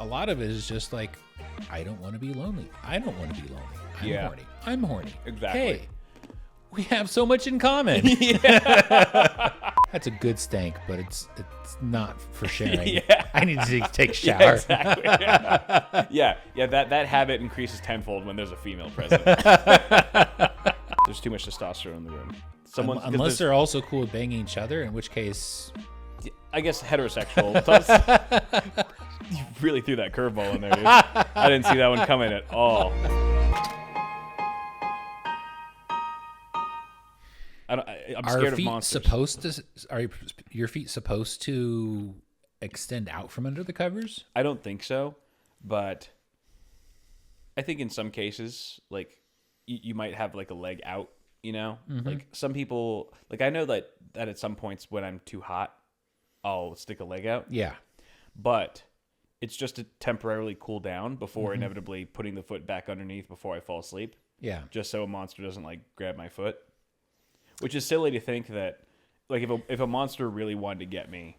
a lot of it is just like, I don't want to be lonely. I don't want to be lonely. I'm horny. I'm horny. Exactly. Hey, we have so much in common. That's a good stank, but it's not for sharing. I need to take a shower. Yeah, exactly. Yeah. That habit increases tenfold when there's a female present. There's too much testosterone in the room. Unless they're also cool with banging each other, in which case, I guess heterosexual. You really threw that curveball in there, dude. I didn't see that one coming at all. I'm scared of monsters. Are your feet supposed to extend out from under the covers? I don't think so, but I think in some cases, like you might have like a leg out, you know? Like some people, like I know that at some points when I'm too hot, I'll stick a leg out. Yeah. But it's just to temporarily cool down before inevitably putting the foot back underneath before I fall asleep. Yeah. Just so a monster doesn't like grab my foot. Which is silly to think that, like, if a monster really wanted to get me,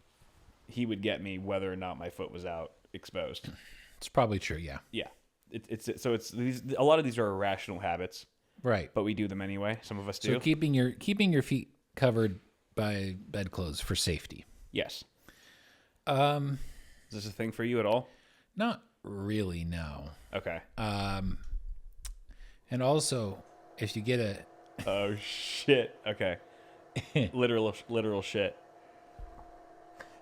he would get me whether or not my foot was out exposed. It's probably true. Yeah. Yeah. It's a lot of these are irrational habits, right? But we do them anyway. Some of us do. So keeping your feet covered by bedclothes for safety. Yes. Is this a thing for you at all? Not really. No. Okay. And also, if you get a oh shit. Okay. literal shit.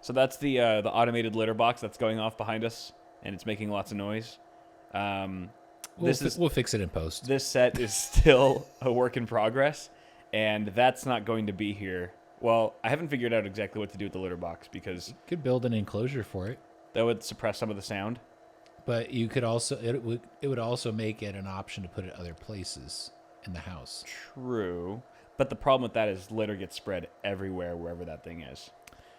So that's the automated litter box that's going off behind us, and it's making lots of noise. We'll fix it in post. This set is still a work in progress, and that's not going to be here. Well, I haven't figured out exactly what to do with the litter box because you could build an enclosure for it. That would suppress some of the sound. But you could also it would also make it an option to put it other places in the house. True. But the problem with that is litter gets spread everywhere wherever that thing is.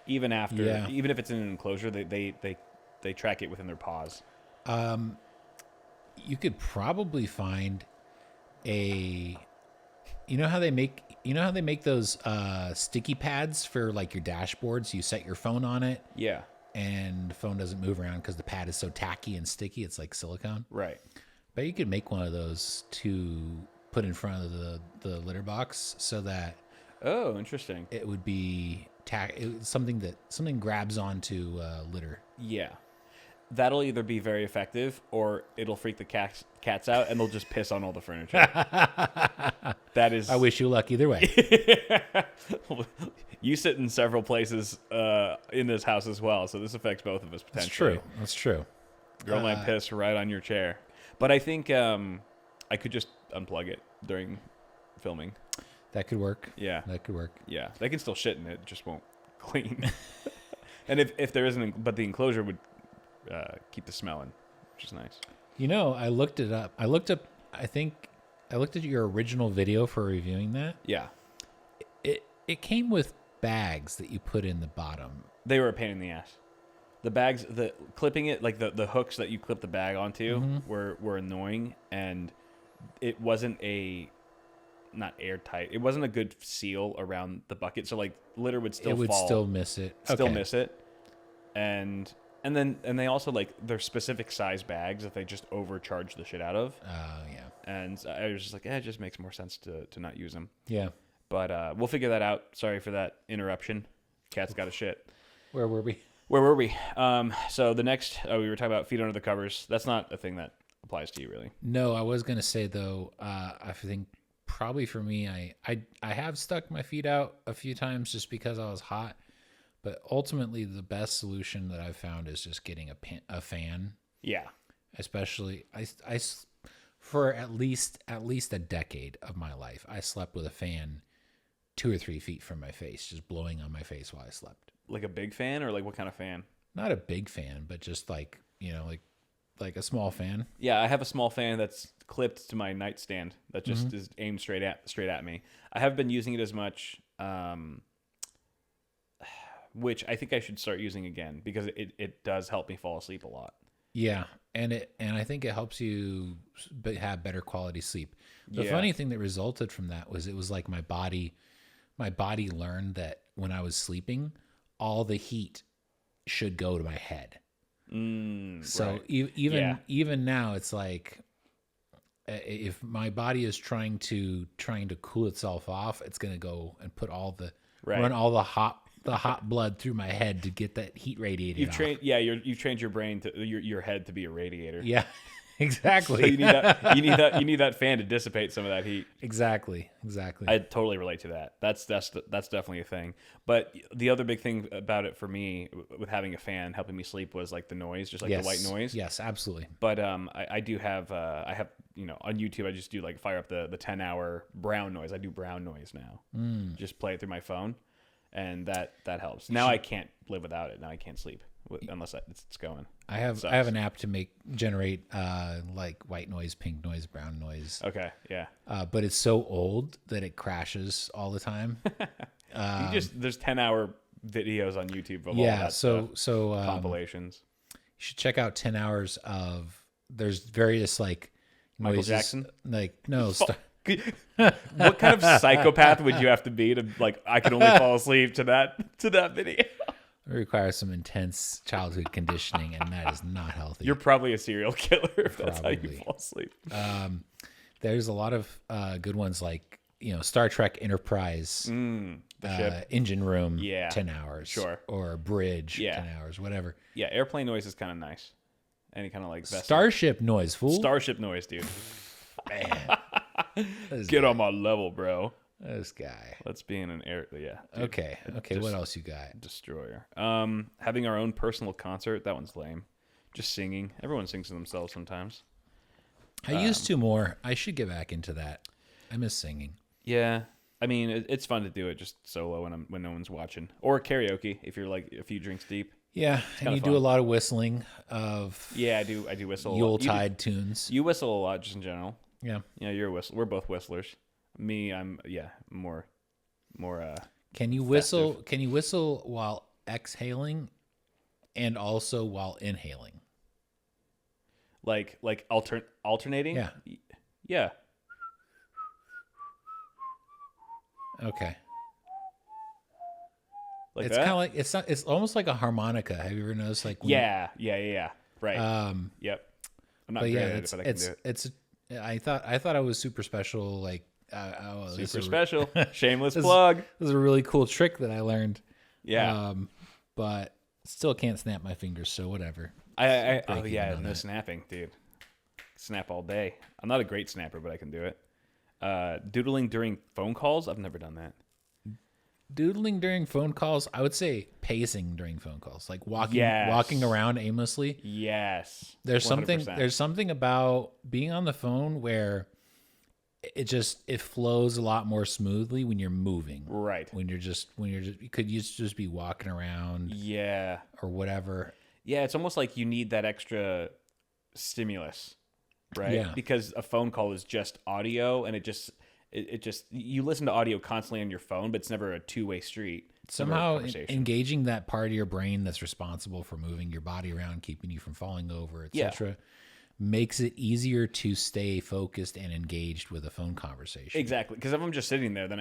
Even if it's in an enclosure, they track it within their paws. You could probably find you know how they make those sticky pads for like your dashboards? You set your phone on it. Yeah. And the phone doesn't move around because the pad is so tacky and sticky. It's like silicone. Right. But you could make one of those to put in front of the litter box so that oh, interesting. It would be something grabs onto litter. Yeah. That'll either be very effective or it'll freak the cats out and they'll just piss on all the furniture. That is. I wish you luck either way. You sit in several places in this house as well, so this affects both of us potentially. That's true. Girl might piss right on your chair. But I think I could just unplug it during filming. That could work. Yeah. That could work. Yeah. They can still shit in it, just won't clean. And if there isn't, but the enclosure would keep the smell in, which is nice. You know, I looked it up. I looked at your original video for reviewing that. Yeah. It came with bags that you put in the bottom. They were a pain in the ass. The bags, the clipping it, like the hooks that you clip the bag onto were annoying, and it wasn't not airtight. It wasn't a good seal around the bucket, so like litter would still fall. It would still miss it. Miss it. And they also like they're specific size bags that they just overcharge the shit out of. Oh yeah. And I was just like, it just makes more sense to not use them. Yeah. But we'll figure that out. Sorry for that interruption. Cat's got a shit. Where were we? So the next, we were talking about feet under the covers. That's not a thing that applies to you, really. No, I was gonna say though. I think probably for me, I have stuck my feet out a few times just because I was hot. But ultimately, the best solution that I've found is just getting a fan. Yeah. Especially, I for at least a decade of my life, I slept with a fan 2 or 3 feet from my face, just blowing on my face while I slept. Like a big fan, or like what kind of fan? Not a big fan, but just like, you know, like a small fan. Yeah, I have a small fan that's clipped to my nightstand that just is aimed straight at me. I haven't been using it as much, which I think I should start using again because it does help me fall asleep a lot. Yeah, and I think it helps you have better quality sleep. The funny thing that resulted from that was it was like my body learned that when I was sleeping, all the heat should go to my head. So right. even now, it's like if my body is trying to cool itself off, it's gonna go and put run all the hot blood through my head to get that heat radiated. You've trained your brain to your head to be a radiator. Yeah, exactly. So you need that fan to dissipate some of that heat. Exactly. I totally relate to that. That's definitely a thing. But the other big thing about it for me with having a fan helping me sleep was like the noise, just like the white noise. Yes, absolutely. But I do have I have on YouTube I just do like fire up the 10-hour brown noise. I do brown noise now. Just play it through my phone, and that helps. Now I can't live without it. Now I can't sleep unless it's going. I have an app to generate like white noise, pink noise, brown noise. Okay, yeah. But it's so old that it crashes all the time. There's 10-hour videos on YouTube of all that stuff. So compilations. You should check out 10 hours of. There's various like Michael noises, Jackson. Like no. What kind of psychopath would you have to be to like? I could only fall asleep to that video. It requires some intense childhood conditioning, and that is not healthy. You're probably a serial killer if that's how you fall asleep. There's a lot of good ones like Star Trek Enterprise, The ship. Engine Room, 10 hours, sure, or Bridge, 10 hours, whatever. Yeah, airplane noise is kind of nice. Any kind of like starship noise, fool. Starship noise, dude. Man, get on my level, bro. This guy. Let's be in an air. Yeah. Dude. Okay. What else you got? Destroyer. Having our own personal concert. That one's lame. Just singing. Everyone sings to themselves sometimes. I used to more. I should get back into that. I miss singing. Yeah. I mean, it's fun to do it just solo when no one's watching, or karaoke if you're like a few drinks deep. Yeah, and you do a lot of whistling of. Yeah, I do whistle. Yuletide tunes. You whistle a lot, just in general. Yeah. Yeah, you're a whistler. We're both whistlers. Me, I'm more. Can you whistle? Festive. Can you whistle while exhaling, and also while inhaling? Like alternating? Yeah. Yeah. Okay. Like it's kind of like it's almost like a harmonica. Have you ever noticed like yeah. Right. Yep. I'm not great at it, but I can do it. I thought I was super special. Like super special. Shameless plug. This is a really cool trick that I learned. Yeah. But still can't snap my fingers. So whatever. No snapping, dude. Snap all day. I'm not a great snapper, but I can do it. Doodling during phone calls. I've never done that. Doodling during phone calls, I would say pacing during phone calls, like walking around aimlessly. Yes. There's 100%. something about being on the phone where it flows a lot more smoothly when you're moving. Right. You could just be walking around. Yeah. Or whatever. Yeah, it's almost like you need that extra stimulus, right? Yeah. Because a phone call is just audio, and it just you listen to audio constantly on your phone, but it's never a two-way street. Somehow engaging that part of your brain that's responsible for moving your body around, keeping you from falling over, etc., makes it easier to stay focused and engaged with a phone conversation. Exactly, because if I'm just sitting there, then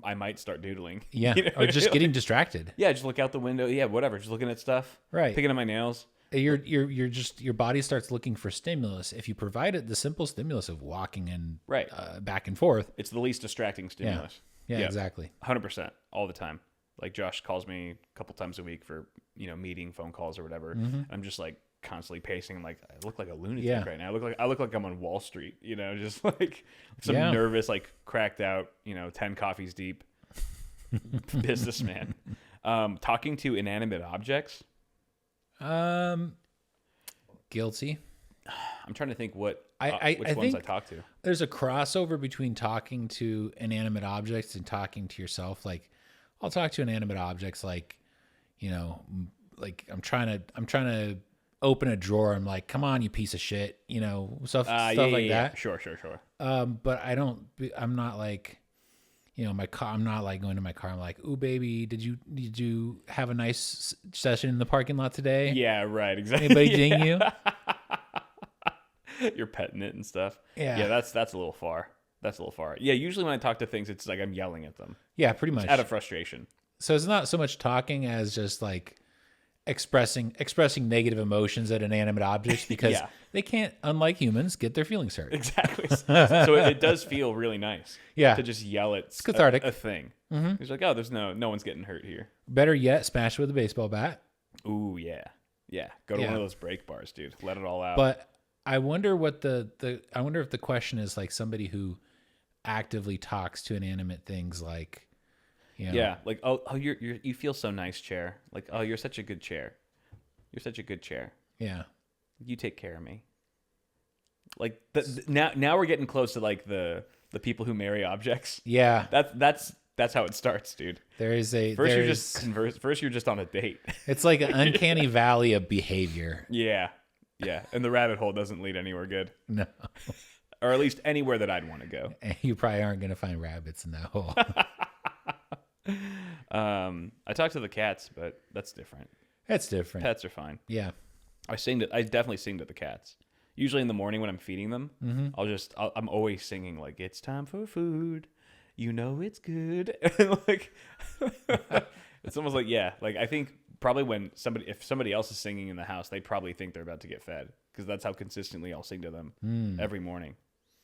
I might start doodling. Yeah, or just getting distracted. Yeah, just look out the window. Yeah, whatever. Just looking at stuff. Right. Picking at my nails. Your body starts looking for stimulus. If you provide it the simple stimulus of walking and back and forth, it's the least distracting stimulus. Yeah, exactly. 100% all the time. Like Josh calls me a couple times a week for meeting phone calls or whatever. Mm-hmm. I'm just like constantly pacing. Like I look like a lunatic right now. I look like I'm on Wall Street. Just like some nervous, like cracked out. 10 coffees deep businessman. Talking to inanimate objects. Guilty. I'm trying to think which I ones think I talk to. There's a crossover between talking to inanimate objects and talking to yourself. Like, I'll talk to inanimate objects, like, like I'm trying to open a drawer. I'm like, come on, you piece of shit, stuff like that. Sure. But I'm not like, my car. I'm not like going to my car. I'm like, ooh, baby, did you have a nice session in the parking lot today? Yeah, right. Exactly. Anybody ding you? You're petting it and stuff. Yeah. That's a little far. Yeah. Usually when I talk to things, it's like I'm yelling at them. Yeah, pretty much out of frustration. So it's not so much talking as just like expressing negative emotions at inanimate objects because Yeah. they can't, unlike humans, get their feelings hurt. Exactly. So it does feel really nice. Yeah. To just yell at it's cathartic. a thing. Mm-hmm. It's like, oh, there's no one's getting hurt here. Better yet, smash it with a baseball bat. Ooh, yeah. Yeah. Go to one of those break bars, dude. Let it all out. But I wonder what I wonder if the question is like somebody who actively talks to inanimate things like, you know, yeah, like you feel so nice, chair. Like, oh, you're such a good chair. You're such a good chair. Yeah. You take care of me. Like now we're getting close to like the people who marry objects. Yeah. That's how it starts, dude. There is First you're just on a date. It's like an uncanny valley of behavior. Yeah. Yeah. And the rabbit hole doesn't lead anywhere good. No. Or at least anywhere that I'd want to go. And you probably aren't going to find rabbits in that hole. I talk to the cats, but that's different. That's different. Pets are fine. Yeah. I definitely sing to the cats. Usually in the morning when I'm feeding them, I'm always singing like, it's time for food. You know it's good. And like it's almost like, yeah, like I think probably if somebody else is singing in the house, they probably think they're about to get fed because that's how consistently I'll sing to them every morning.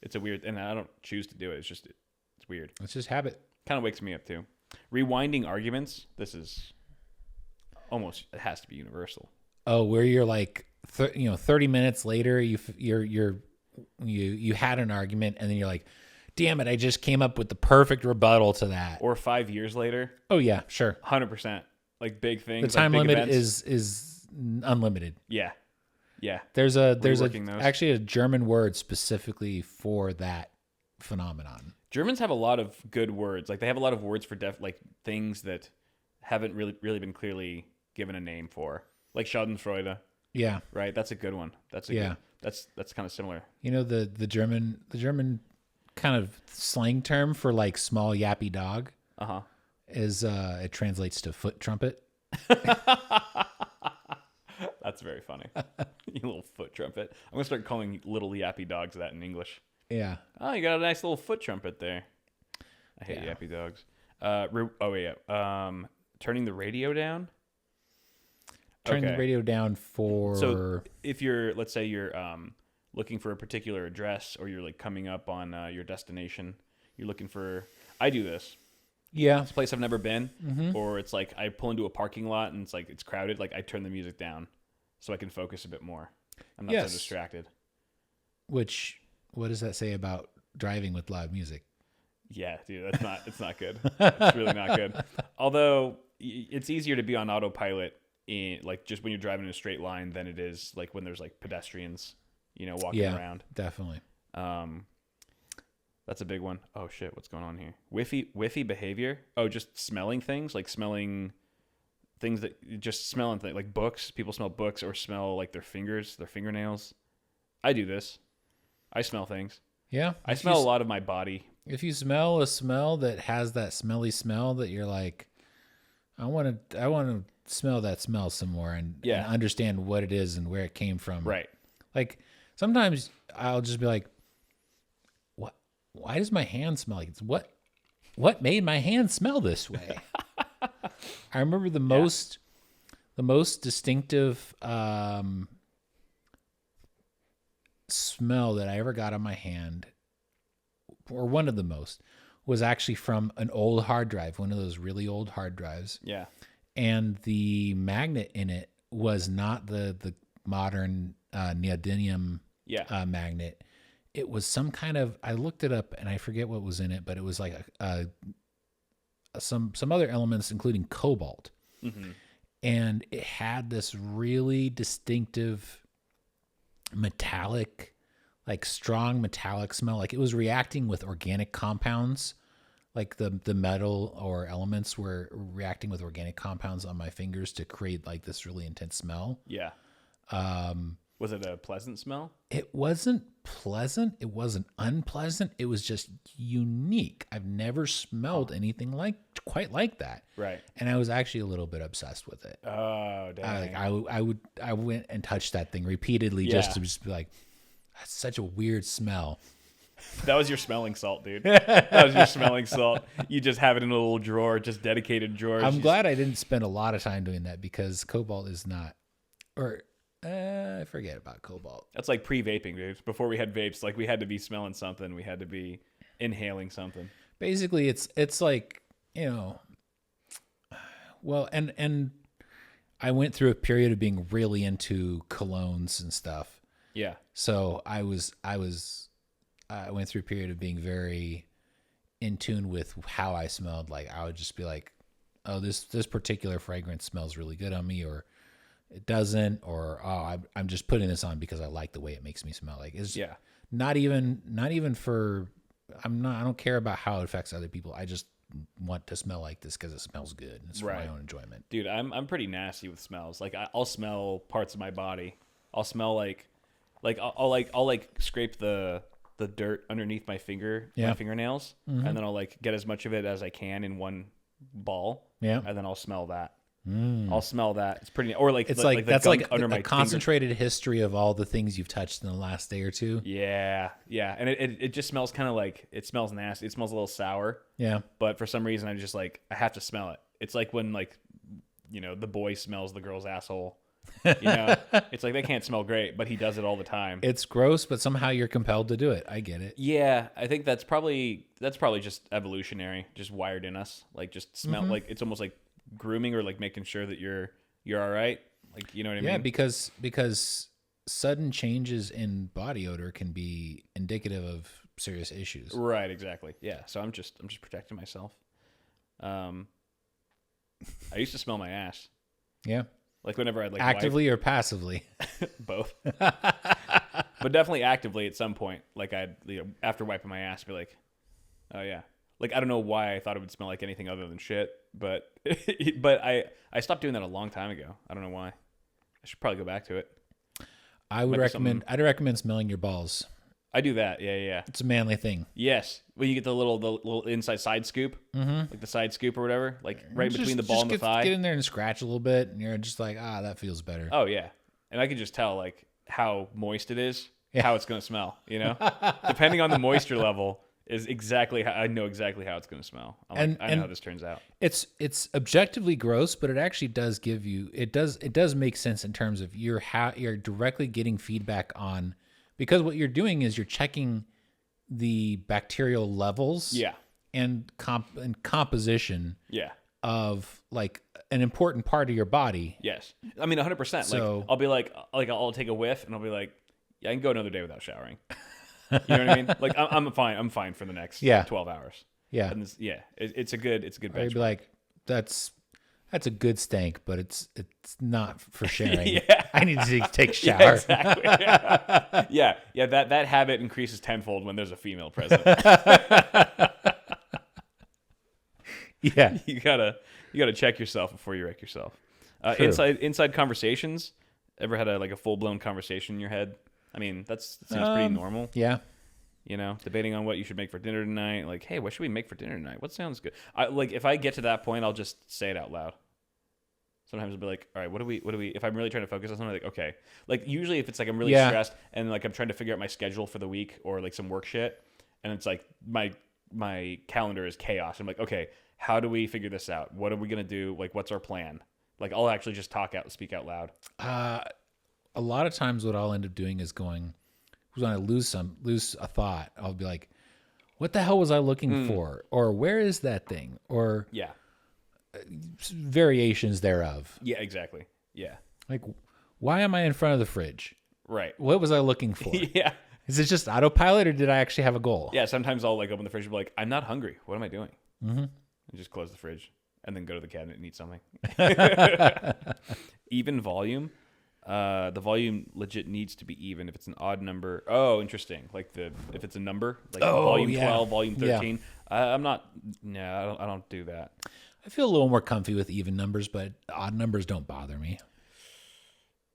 It's a weird, and I don't choose to do it. It's weird. It's just habit. Kind of wakes me up too. Rewinding arguments. This is it has to be universal. Oh, where you're like, 30 minutes later, you had an argument, and then you're like, damn it, I just came up with the perfect rebuttal to that. Or 5 years later. Oh yeah, sure. 100%. Like big things. The time like big limit events. is unlimited. Yeah. Yeah. There's Reworking those. actually a German word specifically for that phenomenon. Germans have a lot of good words. Like they have a lot of words for like things that haven't really been clearly given a name for. Like Schadenfreude. Yeah. Right? That's a good one. That's kind of similar. You know the German kind of slang term for like small yappy dog is it translates to foot trumpet. That's very funny. You little foot trumpet. I'm gonna start calling little yappy dogs that in English. Yeah. Oh, you got a nice little foot trumpet there. I hate yappy dogs. Turning the radio down. Turning the radio down for. So if let's say you're looking for a particular address, or you're like coming up on your destination, you're looking for. I do this. Yeah. It's a place I've never been, or it's like I pull into a parking lot and it's crowded. Like I turn the music down so I can focus a bit more. I'm not so distracted. What does that say about driving with loud music? Yeah, dude, it's not good. It's really not good. Although it's easier to be on autopilot in like just when you're driving in a straight line than it is like when there's like pedestrians, walking around. Definitely. That's a big one. Oh shit, what's going on here? Whiffy behavior. Oh, just smelling things, like smelling things like books. People smell books or smell like their fingernails. I do this. I smell things. Yeah. I smell a lot of my body. If you smell a smell that has that smelly smell that you're like, I want to smell that smell some more and understand what it is and where it came from. Right. Like sometimes I'll just be like, why does my hand smell like it's what made my hand smell this way? I remember the most distinctive smell that I ever got on my hand, or one of the most, was actually from an old hard drive, one of those really old hard drives. Yeah. And the magnet in it was not the modern neodymium magnet. It was some kind of, I looked it up and I forget what was in it, but it was like some other elements, including cobalt. Mm-hmm. And it had this really distinctive metallic, like strong metallic smell. Like it was reacting with organic compounds. Like the metal or elements were reacting with organic compounds on my fingers to create like this really intense smell. Yeah. Was it a pleasant smell? It wasn't pleasant. It wasn't unpleasant. It was just unique. I've never smelled anything quite like that. Right. And I was actually a little bit obsessed with it. Oh, dang. I went and touched that thing repeatedly just to just be like, that's such a weird smell. That was your smelling salt, dude. That was your smelling salt. You just have it in a little drawer, just dedicated drawers. I'm glad I didn't spend a lot of time doing that because cobalt is not, or I forget about cobalt. That's like pre-vaping, dude. Before we had vapes, like we had to be smelling something. We had to be inhaling something. Basically, it's like, well, and I went through a period of being really into colognes and stuff. Yeah. So I went through a period of being very in tune with how I smelled. Like I would just be like, oh, this particular fragrance smells really good on me, or it doesn't, or I'm just putting this on because I like the way it makes me smell. Like it's not even for I don't care about how it affects other people. I just want to smell like this because it smells good and it's for my own enjoyment. Dude, I'm pretty nasty with smells. Like I'll smell parts of my body. I'll smell like I'll scrape the dirt underneath my fingernails, and then I'll like get as much of it as I can in one ball. Yeah. And then I'll smell that. I'll smell that. It's pretty, or like it's like that's like under a my concentrated history of all the things you've touched in the last day or two. Yeah, and it just smells kind of like, it smells nasty. It smells a little sour. Yeah, but for some reason I'm just like, I have to smell it. It's like when like, the boy smells the girl's asshole. It's like they can't smell great, but he does it all the time. It's gross, but somehow you're compelled to do it. I get it. Yeah, I think that's probably just evolutionary, just wired in us. Like just smell, like it's almost like grooming or like making sure that you're all right. Like, you know what I mean? Yeah, because sudden changes in body odor can be indicative of serious issues. Right, exactly. Yeah, so I'm just protecting myself. I used to smell my ass. Yeah. Like whenever I'd like actively or passively? Both. But definitely actively at some point. Like I'd after wiping my ass, be like, oh yeah. Like I don't know why I thought it would smell like anything other than shit, but I stopped doing that a long time ago. I don't know why. I should probably go back to it. I'd recommend smelling your balls. I do that. Yeah. It's a manly thing. Yes. When you get the little inside side scoop, like the side scoop or whatever, like right between the ball and the thigh. Get in there and scratch a little bit, and you're just like, that feels better. Oh yeah, and I can just tell like how moist it is, how it's gonna smell. Depending on the moisture level is exactly how I know exactly how it's gonna smell. I know how this turns out. It's objectively gross, but it actually does give you it does make sense in terms of you're directly getting feedback on. Because what you're doing is you're checking the bacterial levels and composition of like an important part of your body. Yes. I mean, 100%. So, like, I'll be like, I'll take a whiff and I'll be like, yeah, I can go another day without showering. You know what I mean? Like, I'm fine. I'm fine for the next 12 hours. Yeah. And it's a good benchmark. I'd be like, that's a good stank, but it's not for sharing. I need to take a shower. Yeah, exactly. Yeah. That habit increases tenfold when there's a female present. Yeah, you gotta check yourself before you wreck yourself. Inside conversations. Ever had a full blown conversation in your head? I mean, that seems pretty normal. Yeah. Debating on what you should make for dinner tonight. Like, hey, what should we make for dinner tonight? What sounds good? If I get to that point, I'll just say it out loud. Sometimes I'll be like, all right, what do we, if I'm really trying to focus on something, like, okay. Like, usually if it's like I'm really stressed and like I'm trying to figure out my schedule for the week or like some work shit, and it's like my calendar is chaos. I'm like, okay, how do we figure this out? What are we going to do? Like, what's our plan? Like, I'll actually just speak out loud. A lot of times what I'll end up doing is when I lose a thought, I'll be like, what the hell was I looking for? Or where is that thing? Or variations thereof. Yeah, exactly. Yeah. Like, why am I in front of the fridge? Right. What was I looking for? Yeah. Is it just autopilot or did I actually have a goal? Yeah, sometimes I'll open the fridge and be like, I'm not hungry. What am I doing? Mm-hmm. And just close the fridge and then go to the cabinet and eat something. Even volume. The volume legit needs to be even if it's an odd number. Oh, interesting. Like if it's a number, like volume 12, volume 13. Yeah. I don't do that. I feel a little more comfy with even numbers, but odd numbers don't bother me.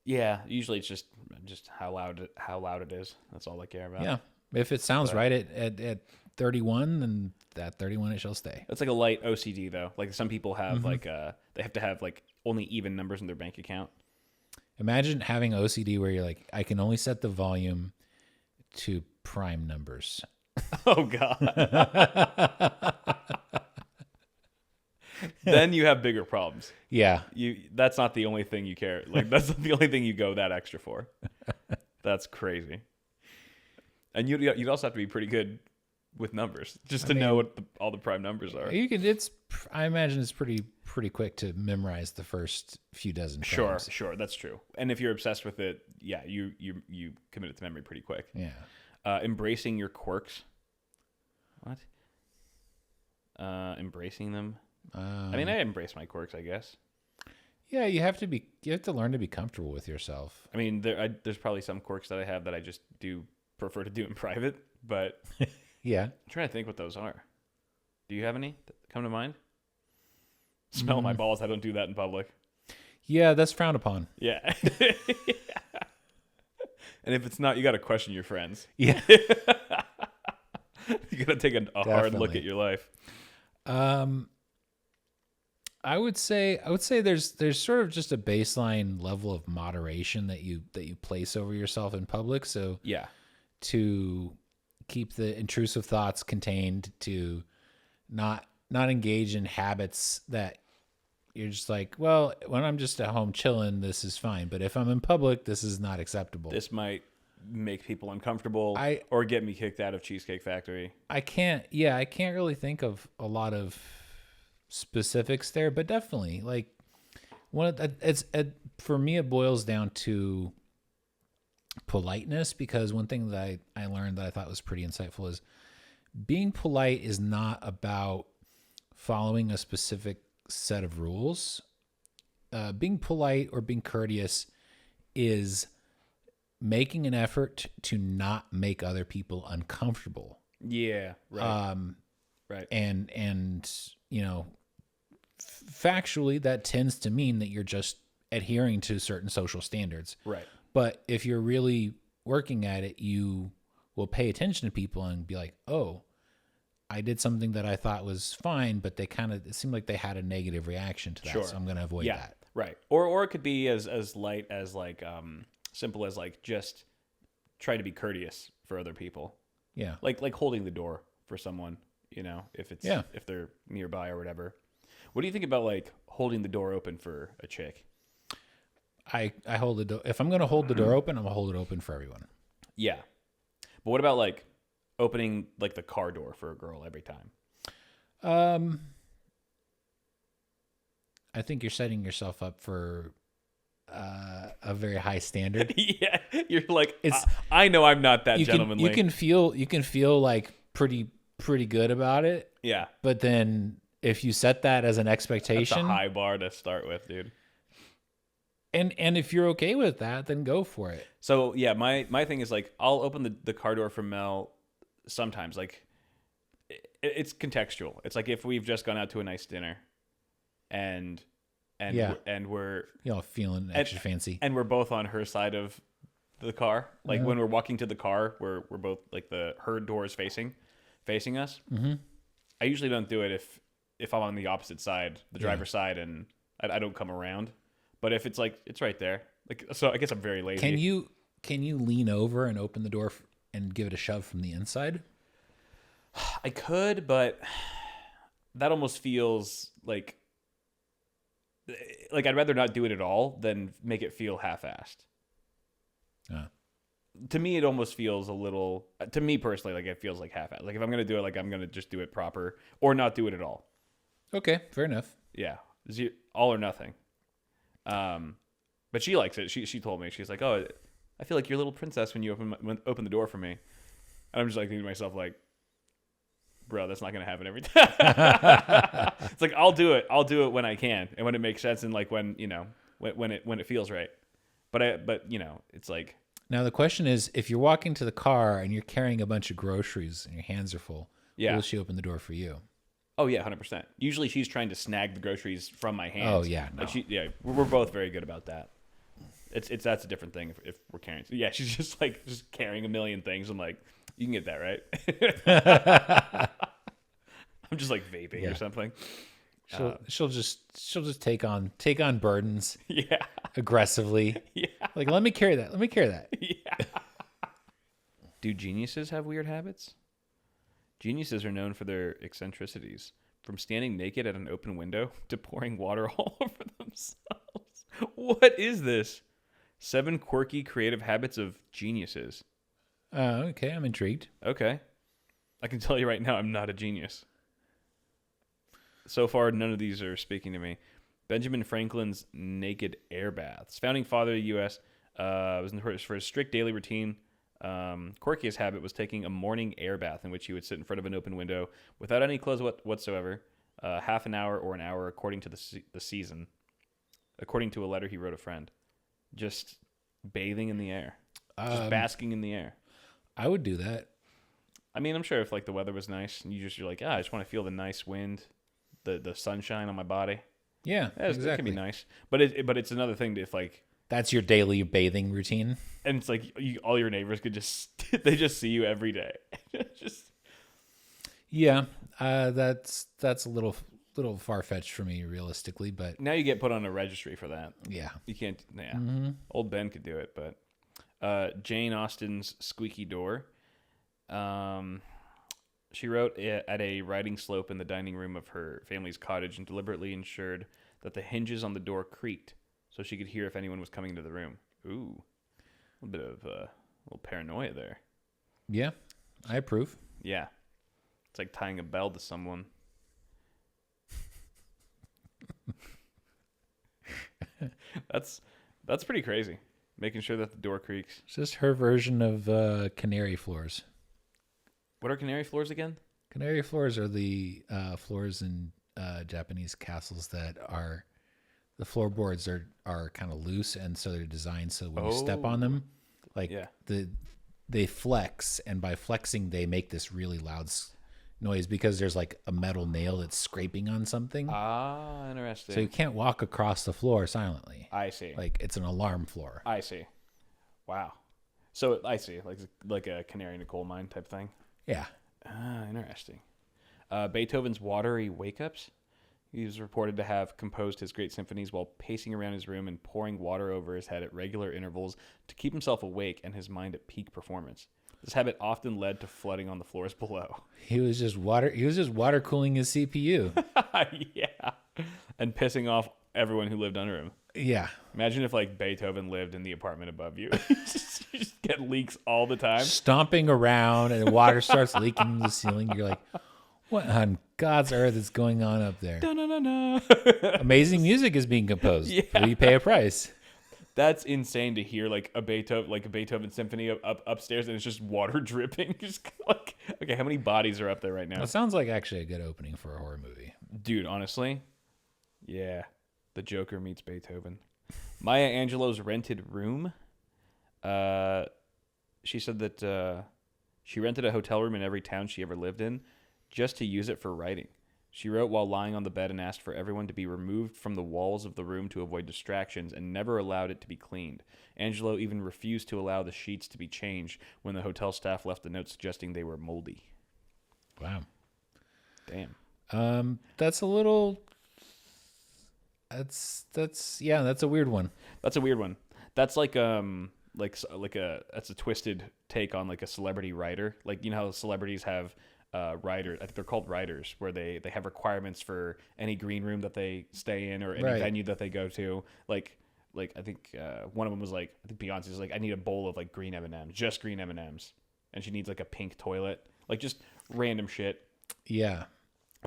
Yeah, usually it's just how loud it is. That's all I care about. Yeah, if it sounds right at 31, then at 31 it shall stay. That's like a light OCD though. Like some people have they have to have like only even numbers in their bank account. Imagine having OCD where you're like, I can only set the volume to prime numbers. Oh God. Then you have bigger problems. Yeah. That's not the only thing you care. Like that's not the only thing you go that extra for. That's crazy. And you'd also have to be pretty good with numbers just to know what all the prime numbers are. I imagine it's pretty quick to memorize the first few dozen frames. Sure, that's true. And if you're obsessed with it, yeah, you commit it to memory pretty quick. Yeah. Embracing your quirks. What? Embracing them. I mean, I embrace my quirks, I guess. Yeah, you have to learn to be comfortable with yourself. I mean, there's probably some quirks that I have that I just do prefer to do in private, but yeah. I'm trying to think what those are. Do you have any that come to mind? Smell my balls. I don't do that in public. Yeah, that's frowned upon. Yeah. And if it's not, you got to question your friends. Yeah. You got to take a hard look at your life. I would say there's sort of just a baseline level of moderation that you place over yourself in public. So yeah, to keep the intrusive thoughts contained, to not engage in habits that you're just like, well, when I'm just at home chilling, this is fine. But if I'm in public, this is not acceptable. This might make people uncomfortable or get me kicked out of Cheesecake Factory. I can't really think of a lot of specifics there, but definitely like for me, it boils down to politeness, because one thing that I learned that I thought was pretty insightful is being polite is not about following a specific set of rules. Being polite or being courteous is making an effort to not make other people uncomfortable. Yeah, right. Right. And you know, factually, that tends to mean that you're just adhering to certain social standards. Right. But if you're really working at it, you will pay attention to people and be like, oh, I did something that I thought was fine, but it seemed like they had a negative reaction to that. Sure. So I'm going to avoid that. Right. Or it could be as light as like, simple as like, just try to be courteous for other people. Yeah. Like holding the door for someone, you know, if they're nearby or whatever. What do you think about like holding the door open for a chick? I hold the door. If I'm going to hold the door open, I'm going to hold it open for everyone. Yeah. But what about like opening like the car door for a girl every time? I think you're setting yourself up for a very high standard. Yeah. You're like, I know I'm not that gentlemanly. You can feel like pretty good about it. Yeah. But then if you set that as an expectation, that's a high bar to start with, dude. And if you're okay with that, then go for it. So yeah, my thing is like, I'll open the car door for Mel sometimes. Like it's contextual. It's like if we've just gone out to a nice dinner and we're feeling extra fancy, and we're both on her side of the car. Like when we're walking to the car, we're both like her door is facing us. Mm-hmm. I usually don't do it if I'm on the opposite side, the driver's side, and I don't come around. But if it's like it's right there, like, so I guess I'm very lazy. Can you lean over and open the door and give it a shove from the inside? I could, but that almost feels like I'd rather not do it at all than make it feel half-assed. To me, it almost feels a little. To me personally, like it feels like half-assed. Like if I'm gonna do it, like I'm gonna just do it proper or not do it at all. Okay, fair enough. Yeah, all or nothing. But she likes it. She told me, she's like, oh, I feel like you're a little princess when you open the door for me. And I'm just like thinking to myself, like, bro, that's not gonna happen every time. It's like I'll do it when I can and when it makes sense and like when when it feels right. But it's like. Now the question is, if you're walking to the car and you're carrying a bunch of groceries and your hands are full, will she open the door for you? Oh yeah, 100%. Usually she's trying to snag the groceries from my hands. Oh yeah, no. Like we're both very good about that. That's a different thing if we're carrying. So yeah, she's just carrying a million things. I'm like, you can get that right. I'm just like vaping or something. She'll just take on burdens. Yeah. Aggressively. Yeah. Like let me carry that. Yeah. Do geniuses have weird habits? Geniuses are known for their eccentricities, from standing naked at an open window to pouring water all over themselves. What is this? 7 quirky creative habits of geniuses. Okay, I'm intrigued. Okay. I can tell you right now, I'm not a genius. So far, none of these are speaking to me. Benjamin Franklin's naked air baths. Founding father of the U.S. Was known for his strict daily routine. Quirkiest habit was taking a morning air bath in which he would sit in front of an open window without any clothes whatsoever, half an hour or an hour according to the season, according to a letter he wrote a friend. Just bathing in the air, just basking in the air. I would do that. I mean, I'm sure if like the weather was nice and you're like, I just want to feel the nice wind, the sunshine on my body. Yeah, exactly. It can be nice, but it's another thing if like that's your daily bathing routine. And it's like all your neighbors could they just see you every day. Yeah, that's a little far fetched for me realistically, but now you get put on a registry for that. Yeah, you can't. Yeah, Old Ben could do it, but Jane Austen's squeaky door. She wrote at a riding slope in the dining room of her family's cottage and deliberately ensured that the hinges on the door creaked so she could hear if anyone was coming into the room. Ooh, a little bit of a little paranoia there. Yeah, I approve. Yeah, it's like tying a bell to someone. That's pretty crazy. Making sure that the door creaks. It's just her version of canary floors. What are canary floors again? Canary floors are the floors in Japanese castles that are the floorboards are kind of loose, and so they're designed so when you step on them, like they flex, and by flexing they make this really loud noise because there's like a metal nail that's scraping on something. Ah, interesting. So you can't walk across the floor silently. I see. Like it's an alarm floor. I see. Wow. So I see, like a canary in a coal mine type thing. Yeah. Ah, interesting. Beethoven's watery wake-ups. He was reported to have composed his great symphonies while pacing around his room and pouring water over his head at regular intervals to keep himself awake and his mind at peak performance. This habit often led to flooding on the floors below. He was just water cooling his CPU. Yeah. And pissing off everyone who lived under him. Yeah. Imagine if like Beethoven lived in the apartment above you. You just get leaks all the time. Stomping around and the water starts leaking from the ceiling. You're like, what on God's earth is going on up there? Amazing music is being composed. Yeah. Will you pay a price? That's insane to hear like a Beethoven symphony upstairs and it's just water dripping. Just like, okay, how many bodies are up there right now? That sounds like actually a good opening for a horror movie. Dude, honestly, yeah. The Joker meets Beethoven. Maya Angelou's rented room. She said that she rented a hotel room in every town she ever lived in just to use it for writing. She wrote while lying on the bed and asked for everyone to be removed from the walls of the room to avoid distractions and never allowed it to be cleaned. Angelou even refused to allow the sheets to be changed when the hotel staff left a note suggesting they were moldy. Wow. Damn. That's a little... That's a weird one. That's a weird one. That's like that's a twisted take on like a celebrity writer. Like, you know how celebrities have writers, I think they're called writers, where they have requirements for any green room that they stay in or any venue that they go to. Like I think one of them was like, I think Beyonce's like, I need a bowl of like green M&Ms, just green M&Ms, and she needs like a pink toilet, like just random shit. Yeah.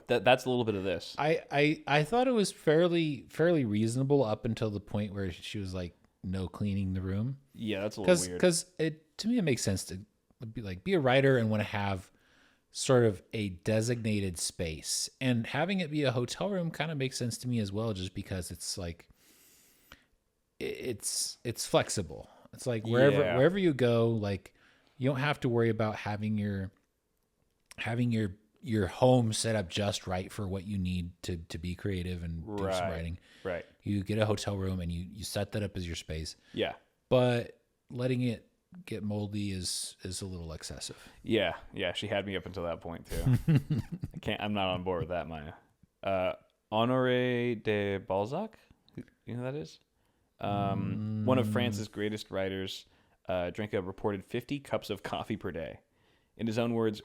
That's a little bit of this. I thought it was fairly reasonable up until the point where she was like, no cleaning the room. Yeah, that's a little weird. Because to me it makes sense to be a writer and want to have sort of a designated space, and having it be a hotel room kind of makes sense to me as well, just because it's like it's flexible. It's like wherever you go, like you don't have to worry about having your home set up just right for what you need to be creative and do some writing. Right. You get a hotel room and you set that up as your space. Yeah. But letting it get moldy is a little excessive. Yeah. She had me up until that point too. I'm not on board with that, Maya. Honoré de Balzac, you know who that is? One of France's greatest writers, drank a reported 50 cups of coffee per day. In his own words,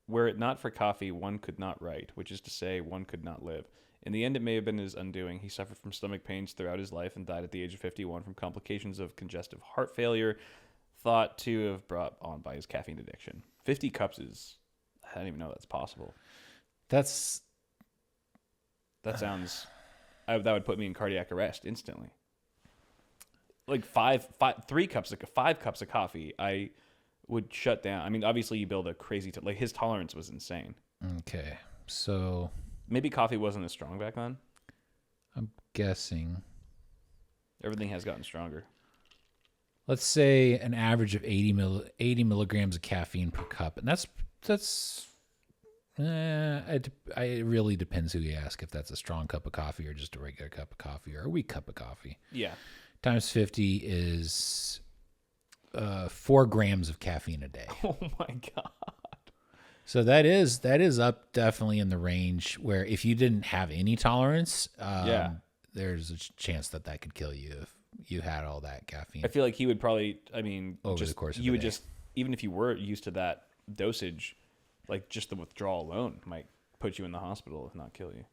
Were it not for coffee, one could not write, which is to say, one could not live. In the end, it may have been his undoing. He suffered from stomach pains throughout his life and died at the age of 51 from complications of congestive heart failure, thought to have brought on by his caffeine addiction. 50 cups is... I don't even know that's possible. That sounds... that would put me in cardiac arrest instantly. Like 5 cups of coffee, I would shut down. I mean, obviously you build a crazy... like his tolerance was insane. Okay, so... Maybe coffee wasn't as strong back then. I'm guessing. Everything has gotten stronger. Let's say an average of 80 milligrams of caffeine per cup. And it really depends who you ask, if that's a strong cup of coffee or just a regular cup of coffee or a weak cup of coffee. Yeah. Times 50 is 4 grams of caffeine a day. Oh my God. So that is up definitely in the range where if you didn't have any tolerance, there's a chance that could kill you if you had all that caffeine. I feel like he would probably, over the course of you the would day. just, even if you were used to that dosage, like just the withdrawal alone might put you in the hospital, if not kill you.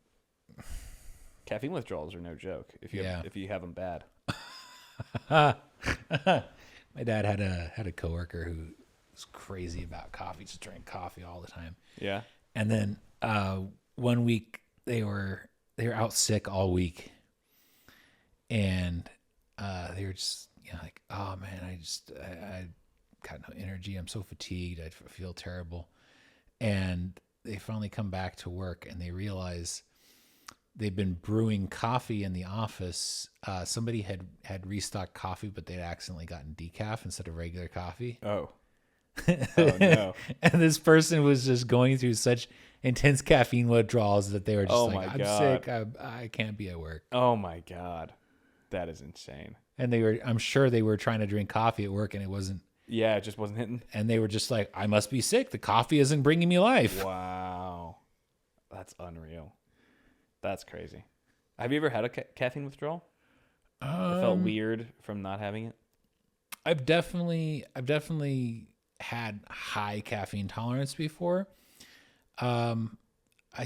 Caffeine withdrawals are no joke if you have them bad. My dad had a coworker who was crazy about coffee, just drank coffee all the time. Yeah. And then 1 week they were out sick all week, and they were just like, oh man, I got no energy. I'm so fatigued. I feel terrible. And they finally come back to work and they realize they've been brewing coffee in the office. Somebody had restocked coffee, but they'd accidentally gotten decaf instead of regular coffee. Oh. Oh no. And this person was just going through such intense caffeine withdrawals that they were just I'm sick. I can't be at work. Oh my God. That is insane. And I'm sure they were trying to drink coffee at work and it wasn't. Yeah, it just wasn't hitting. And they were just like, I must be sick. The coffee isn't bringing me life. Wow. That's unreal. That's crazy. Have you ever had a caffeine withdrawal? It felt weird from not having it. I've definitely had high caffeine tolerance before. I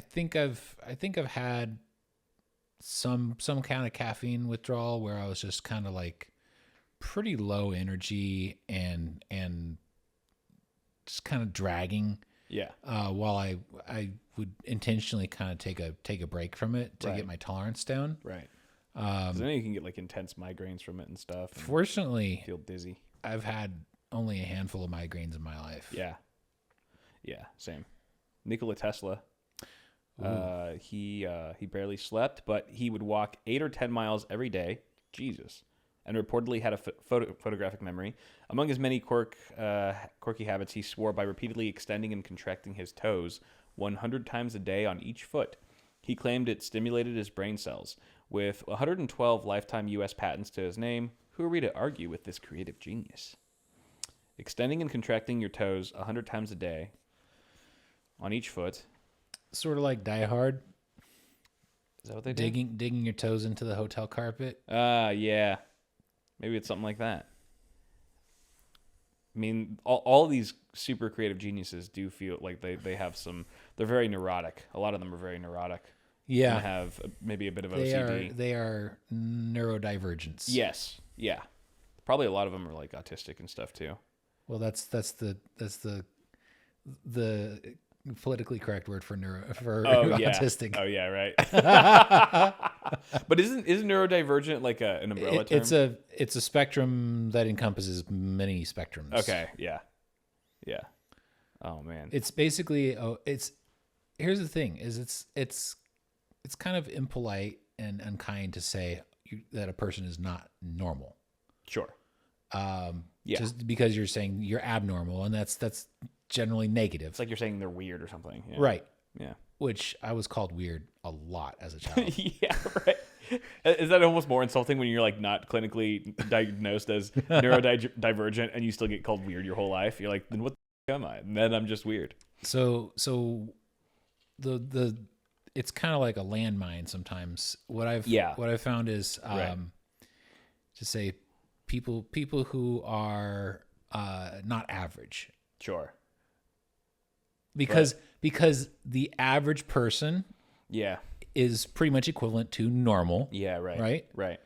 think I've had some kind of caffeine withdrawal where I was just kind of like pretty low energy and just kind of dragging. Yeah. While I would intentionally kind of take a break from it to Right. get my tolerance down. Right. 'Cause then you can get like intense migraines from it and stuff. And Fortunately, feel dizzy. I've had only a handful of migraines in my life. Yeah. Yeah. Same. Nikola Tesla. He barely slept, but he would walk 8 or 10 miles every day. Jesus. And reportedly had a photographic memory. Among his many quirky habits, he swore by repeatedly extending and contracting his toes 100 times a day on each foot. He claimed it stimulated his brain cells. With 112 lifetime U.S. patents to his name, who are we to argue with this creative genius? Extending and contracting your toes 100 times a day on each foot. Sort of like Die Hard. Is that what they do? Digging your toes into the hotel carpet. Yeah. Maybe it's something like that. I mean, all these super creative geniuses do feel like they have some... They're very neurotic. A lot of them are very neurotic. Yeah. And have maybe a bit of OCD. They are neurodivergents. Yes. Yeah. Probably a lot of them are like autistic and stuff too. Well, that's the politically correct word for autistic. Oh yeah, right. But isn't neurodivergent like an umbrella term? It's a spectrum that encompasses many spectrums. Okay, yeah. Yeah. Oh man. It's basically here's the thing is it's kind of impolite and unkind to say that a person is not normal. Sure. Yeah. Just because you're saying you're abnormal, and that's generally negative. It's like you're saying they're weird or something. Yeah. Right. Yeah. Which I was called weird a lot as a child. Yeah, right. Is that almost more insulting when you're like not clinically diagnosed as neurodivergent and you still get called weird your whole life? You're like, then what the am I? And then I'm just weird. So the it's kind of like a landmine sometimes. What I've found is to say people who are not average. Sure. because the average person Yeah. is pretty much equivalent to normal. Yeah. Right. Right? Right.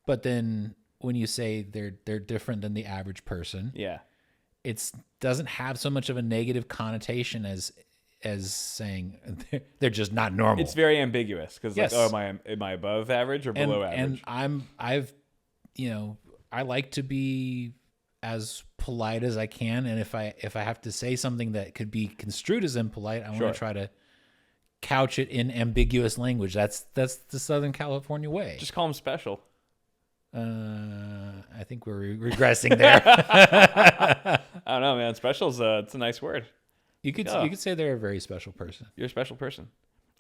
But then when you say they're different than the average person, Yeah. it doesn't have so much of a negative connotation as saying they're just not normal. It's very ambiguous because Yes. like, oh, am I above average or below average? And I've I like to be as polite as I can, and if I have to say something that could be construed as impolite, I want Sure. to try to couch it in ambiguous language. That's the Southern California way. Just call them special. I think we're regressing there. I don't know, man. Special's it's a nice word. You could say they're a very special person. You're a special person,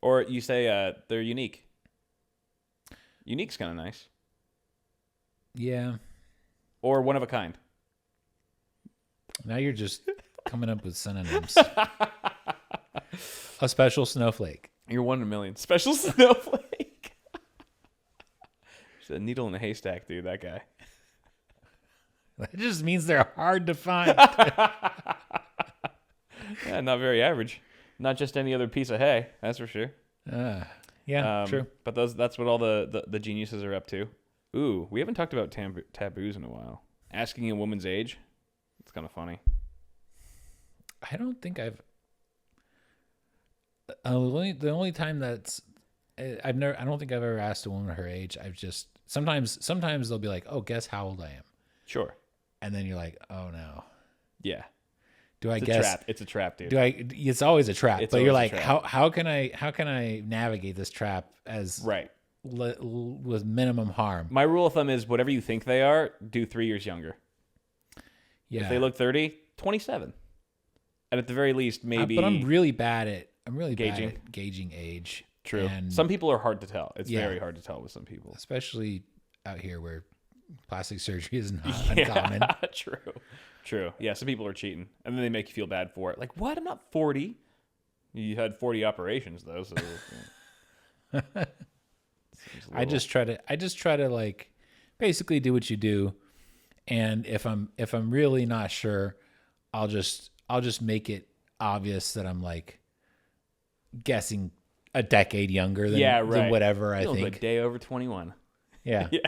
or you say they're unique. Unique's kind of nice, Yeah. or one of a kind. Now you're just coming up with synonyms. A special snowflake. You're one in a million. Special snowflake. Just a needle in a haystack, dude. That guy. That just means they're hard to find. Yeah, not very average. Not just any other piece of hay. That's for sure. Yeah, true. But that's what all the geniuses are up to. Ooh, we haven't talked about taboos in a while. Asking a woman's age. It's kind of funny. I don't think I've. The only time that's I don't think I've ever asked a woman her age. I've just sometimes they'll be like, "Oh, guess how old I am," Sure. and then you're like, "Oh no." Yeah. Do I It's guess? a trap. It's a trap, dude. It's always a trap. It's But you're always like, a trap. how can I navigate this trap as Right. with minimum harm? My rule of thumb is whatever you think they are, do 3 years younger. Yeah. If they look 30, 27. And at the very least, maybe. But I'm really bad at Gauging. gauging age. True. And Some people are hard to tell. It's Yeah. very hard to tell with some people. especially out here where plastic surgery is not uncommon. True. Yeah, some people are cheating. And then they make you feel bad for it. Like, what? I'm not 40. You had 40 operations, though. So, I just try to like basically do what you do, and if I'm really not sure, I'll just make it obvious that I'm like guessing a decade younger than whatever I Feels think. a day over 21. Yeah. Yeah.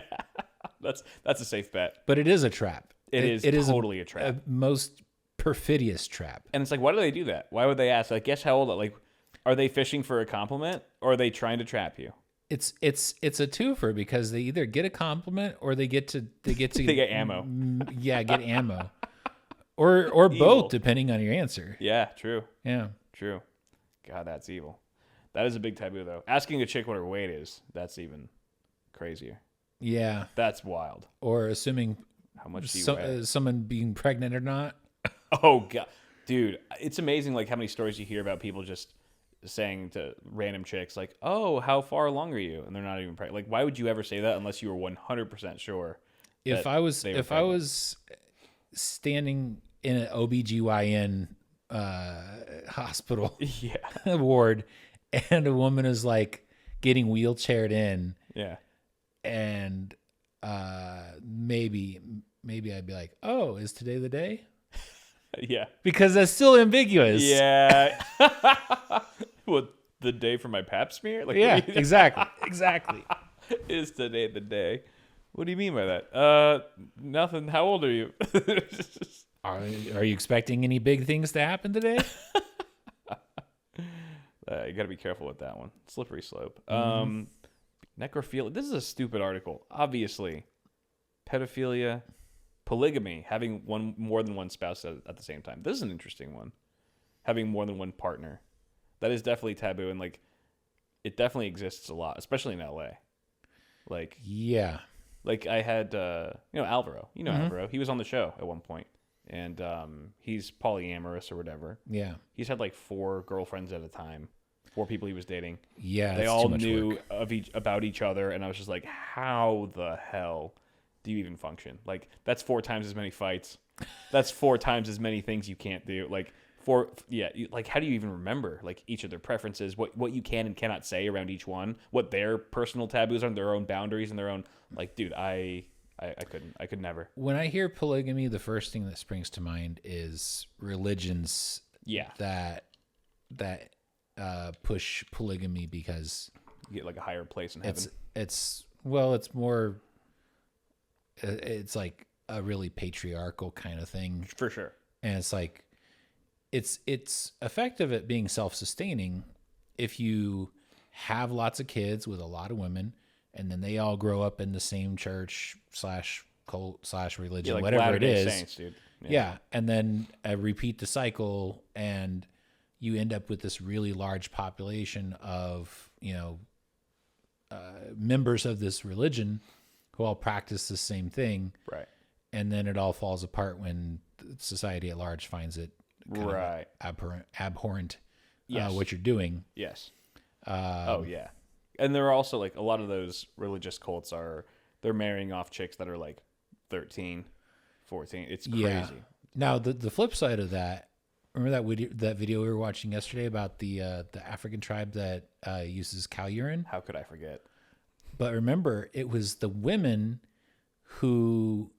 That's a safe bet. But it is a trap. It is totally a trap. A most perfidious trap. And it's like, why do they do that? Why would they ask? Like, guess how old? Like, are they fishing for a compliment or are they trying to trap you? It's a twofer because they either get a compliment or they get They get ammo. Yeah, get ammo. Or both, depending on your answer. Yeah, true. Yeah. True. God, that's evil. That is a big taboo, though. Asking a chick what her weight is, that's even crazier. Yeah. That's wild. Or assuming How much do you weigh? someone being pregnant or not. Oh, God. Dude, it's amazing like how many stories you hear about people just saying to random chicks, like, oh, how far along are you? And they're not even pregnant. Like, why would you ever say that unless you were 100% sure? If I was standing in an OBGYN hospital Yeah. ward and a woman is like getting wheelchaired in, Yeah. and maybe I'd be like, oh, is today the day? Yeah. Because that's still ambiguous. Yeah. What, the day for my pap smear? Like, Yeah, exactly. Is today the day? What do you mean by that? Nothing. How old are you? Are you expecting any big things to happen today? You got to be careful with that one. Slippery slope. Necrophilia. This is a stupid article. Obviously, pedophilia, polygamy, having more than one spouse at the same time. This is an interesting one. Having more than one partner. That is definitely taboo, and like, it definitely exists a lot, especially in LA. Like, Yeah. like I had, Alvaro. You know Alvaro. He was on the show at one point, and he's polyamorous or whatever. Yeah. He's had like 4 girlfriends at a time, 4 people he was dating. Yeah. They that's all too much knew work. about each other, and I was just like, how the hell do you even function? Like, that's 4 times as many fights. That's 4 times as many things you can't do. Like, like, how do you even remember like each of their preferences, what you can and cannot say around each one, what their personal taboos are, their own boundaries and their own, like, dude, I could never. When I hear polygamy, the first thing that springs to mind is religions Yeah. that push polygamy because You get like a higher place in heaven. it's more it's like a really patriarchal kind of thing, For sure. and it's like it's effective at being self-sustaining if you have lots of kids with a lot of women, and then they all grow up in the same church / cult / religion, Like whatever it Latter-day is. Saints, dude. Yeah. And then repeat the cycle, and you end up with this really large population of, members of this religion who all practice the same thing. Right. And then it all falls apart when society at large finds it kind Right. of abhorrent Yes. what you're doing. Yes. Oh yeah. And there are also like a lot of those religious cults they're marrying off chicks that are like 13, 14. It's crazy. Yeah. Now the flip side of that, remember that video we were watching yesterday about the African tribe that uses cow urine? How could I forget? But remember, it was the women who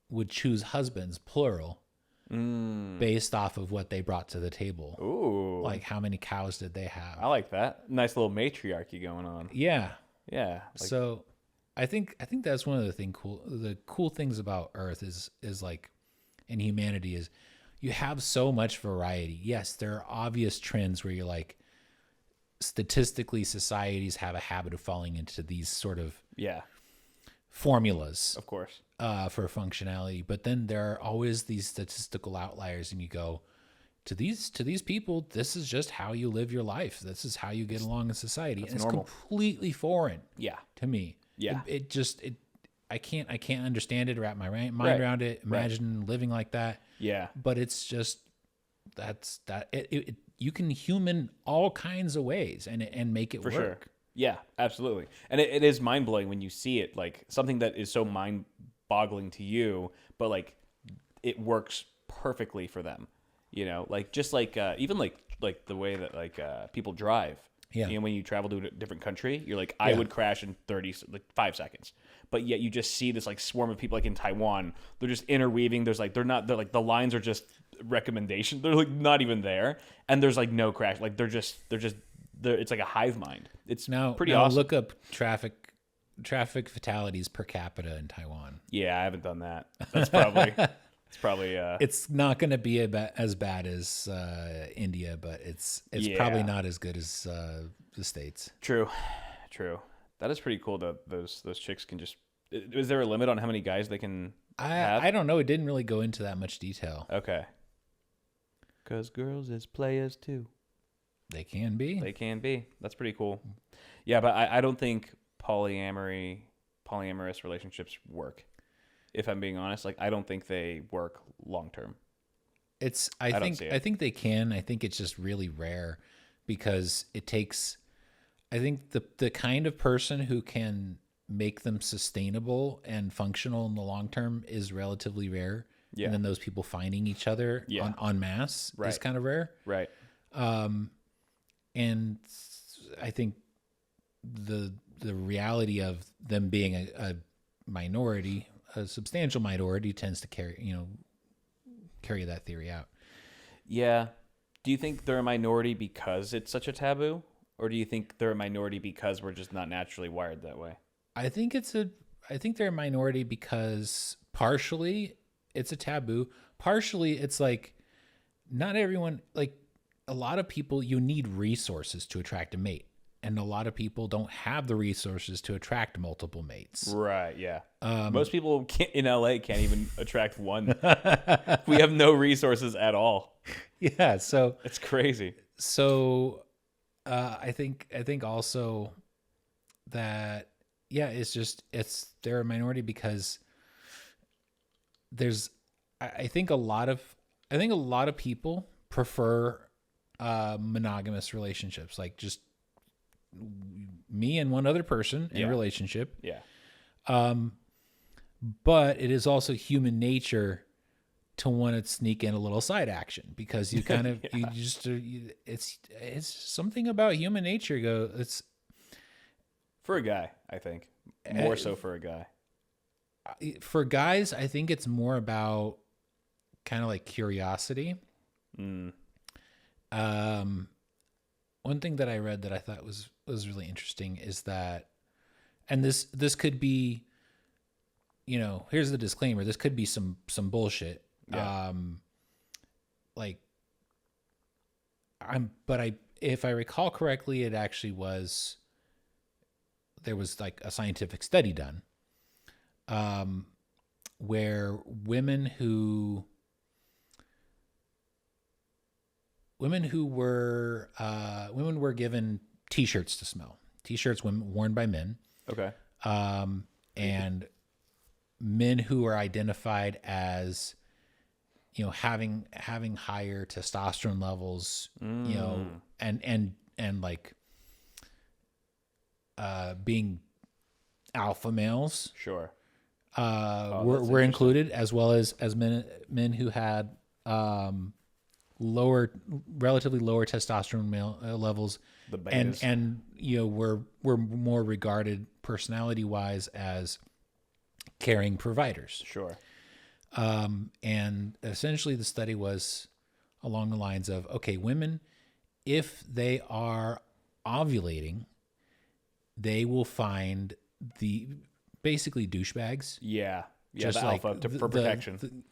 would choose husbands, plural, based off of what they brought to the table. Ooh. Like how many cows did they have? I like that. Nice little matriarchy going on. Yeah. Yeah. So I think that's one of the cool things about Earth is like, in humanity, is you have so much variety. Yes, there are obvious trends where you're like, statistically, societies have a habit of falling into these sort of formulas, of course, for functionality. But then there are always these statistical outliers, and you go, to these people, this is just how you live your life. This is how you get along in society. And it's normal. completely foreign to me. Yeah. I can't understand it or wrap my mind Right. around it. Imagine living like that. Yeah. But it's just you can human all kinds of ways and make it For work. sure. Yeah, absolutely. And it is mind blowing when you see it, like something that is so mind boggling to you, but like it works perfectly for them. Like just like even like the way that like people drive. Yeah. When you travel to a different country, you're like, I would crash in 5 seconds. But yet you just see this like swarm of people like in Taiwan. They're just interweaving. They're like the lines are just recommendations. They're like not even there. And there's like no crash. Like they're just it's like a hive mind. It's pretty awesome. Look up traffic fatalities per capita in Taiwan. Yeah, I haven't done that. That's probably It's not going to be as bad as India, but it's probably not as good as the States. True. That is pretty cool that those chicks can just. Is there a limit on how many guys they can have? I don't know. It didn't really go into that much detail. Okay. Because girls is players too. They can be. They can be. That's pretty cool. Yeah, but I don't think polyamorous relationships work. If I'm being honest, like I don't think they work long term. I think they can. I think it's just really rare because it takes. I think the kind of person who can make them sustainable and functional in the long term is relatively rare. Yeah. And then those people finding each other en masse is kind of rare. Right. And I think the reality of them being a minority, a substantial minority, tends to carry that theory out. Yeah. Do you think they're a minority because it's such a taboo? Or do you think they're a minority because we're just not naturally wired that way? I think they're a minority because partially it's a taboo. Partially it's like not everyone, like a lot of people, you need resources to attract a mate. And a lot of people don't have the resources to attract multiple mates. Right, yeah. Most people in LA can't even attract one. We have no resources at all. Yeah, so it's crazy. So I think also that they're a minority because I think a lot of people prefer monogamous relationships, like just me and one other person in a relationship. Yeah. But it is also human nature to want to sneak in a little side action because you kind of it's something about human nature. It's for a guy, I think more so for a guy. For guys, I think it's more about kind of like curiosity. One thing that I read that I thought was really interesting is that, and this could be, here's the disclaimer. This could be some bullshit. Yeah. Like if I recall correctly, it actually was, there was like a scientific study done, where women were given T-shirts to smell. T-shirts worn by men. Okay. And men who are identified as, having higher testosterone levels, and like being alpha males. Sure. Were included, as well as men who had relatively lower testosterone levels, The betas. and were more regarded personality wise as caring providers. Sure. And essentially the study was along the lines of, okay, women, if they are ovulating, they will find basically douchebags. Yeah. Yeah. Just The like alpha for protection.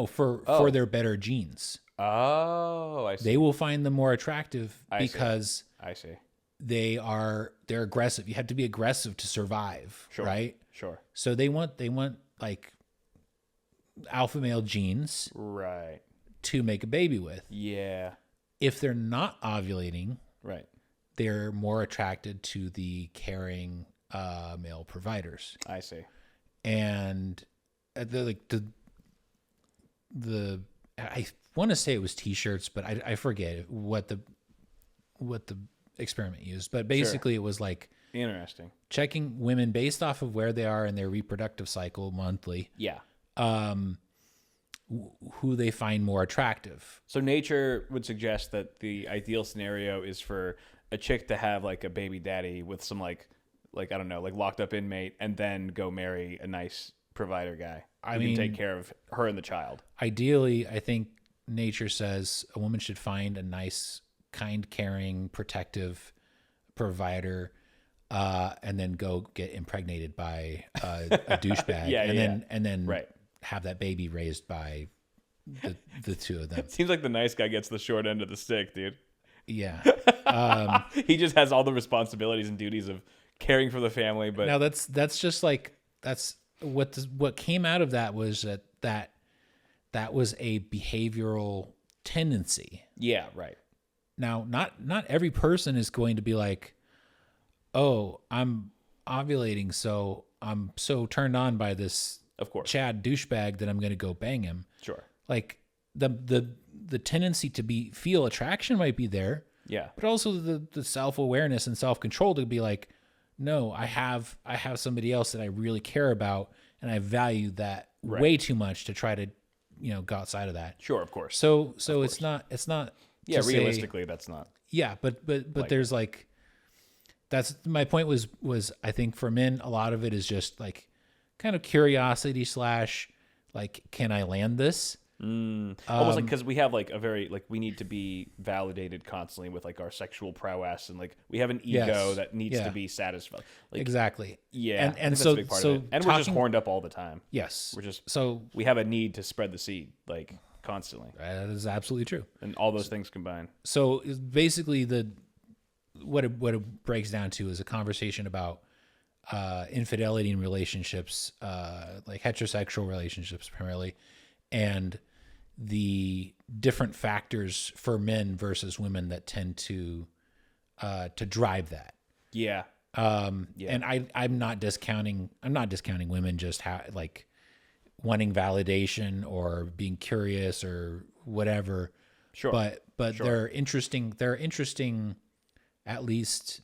for their better genes. Oh, I see. They will find them more attractive I see. because I see. they're aggressive. You have to be aggressive to survive, Sure. right? Sure. So they want like alpha male genes Right. to make a baby with. Yeah. If they're not ovulating, Right. they're more attracted to the caring male providers. I see. And I want to say it was T-shirts, but I forget what the experiment used. But basically, It was like Interesting. checking women based off of where they are in their reproductive cycle monthly, Yeah. who they find more attractive. So nature would suggest that the ideal scenario is for a chick to have like a baby daddy with some like I don't know, like locked up inmate, and then go marry a nice provider guy who can take care of her and the child. Ideally, I think nature says a woman should find a nice, kind, caring, protective provider, and then go get impregnated by a douchebag, and then Right. have that baby raised by the two of them. Seems like the nice guy gets the short end of the stick, dude. Yeah. He just has all the responsibilities and duties of caring for the family, but Now that's just like, that's what came out of that was that was a behavioral tendency. yeah, right. Now, not every person is going to be like, oh, I'm ovulating, so I'm so turned on by this Of course. Chad douchebag that I'm going to go bang him. Sure. Like the tendency to feel attraction might be there, Yeah. but also the self-awareness and self-control to be like, no, I have somebody else that I really care about, and I value that way too much to try to, go outside of that. Sure, of course. So it's not Yeah, to say- realistically that's not. yeah, but there's like, that's my point was I think for men a lot of it is just like kind of curiosity / like, can I land this? Almost like because we have like a very like we need to be validated constantly with like our sexual prowess, and like we have an ego Yes. that needs Yeah. to be satisfied. Like Exactly. yeah, and I think that's so a big part so of it. And we're just talking- horned up all the time. Yes. We're just so we have a need to spread the seed like constantly, that is absolutely true. and all those things combined. So it's basically what it breaks down to is a conversation about infidelity in relationships, like heterosexual relationships primarily, and the different factors for men versus women that tend to drive that. Yeah, And I'm not discounting women just like wanting validation or being curious or whatever. sure. But Sure. they're interesting, at least,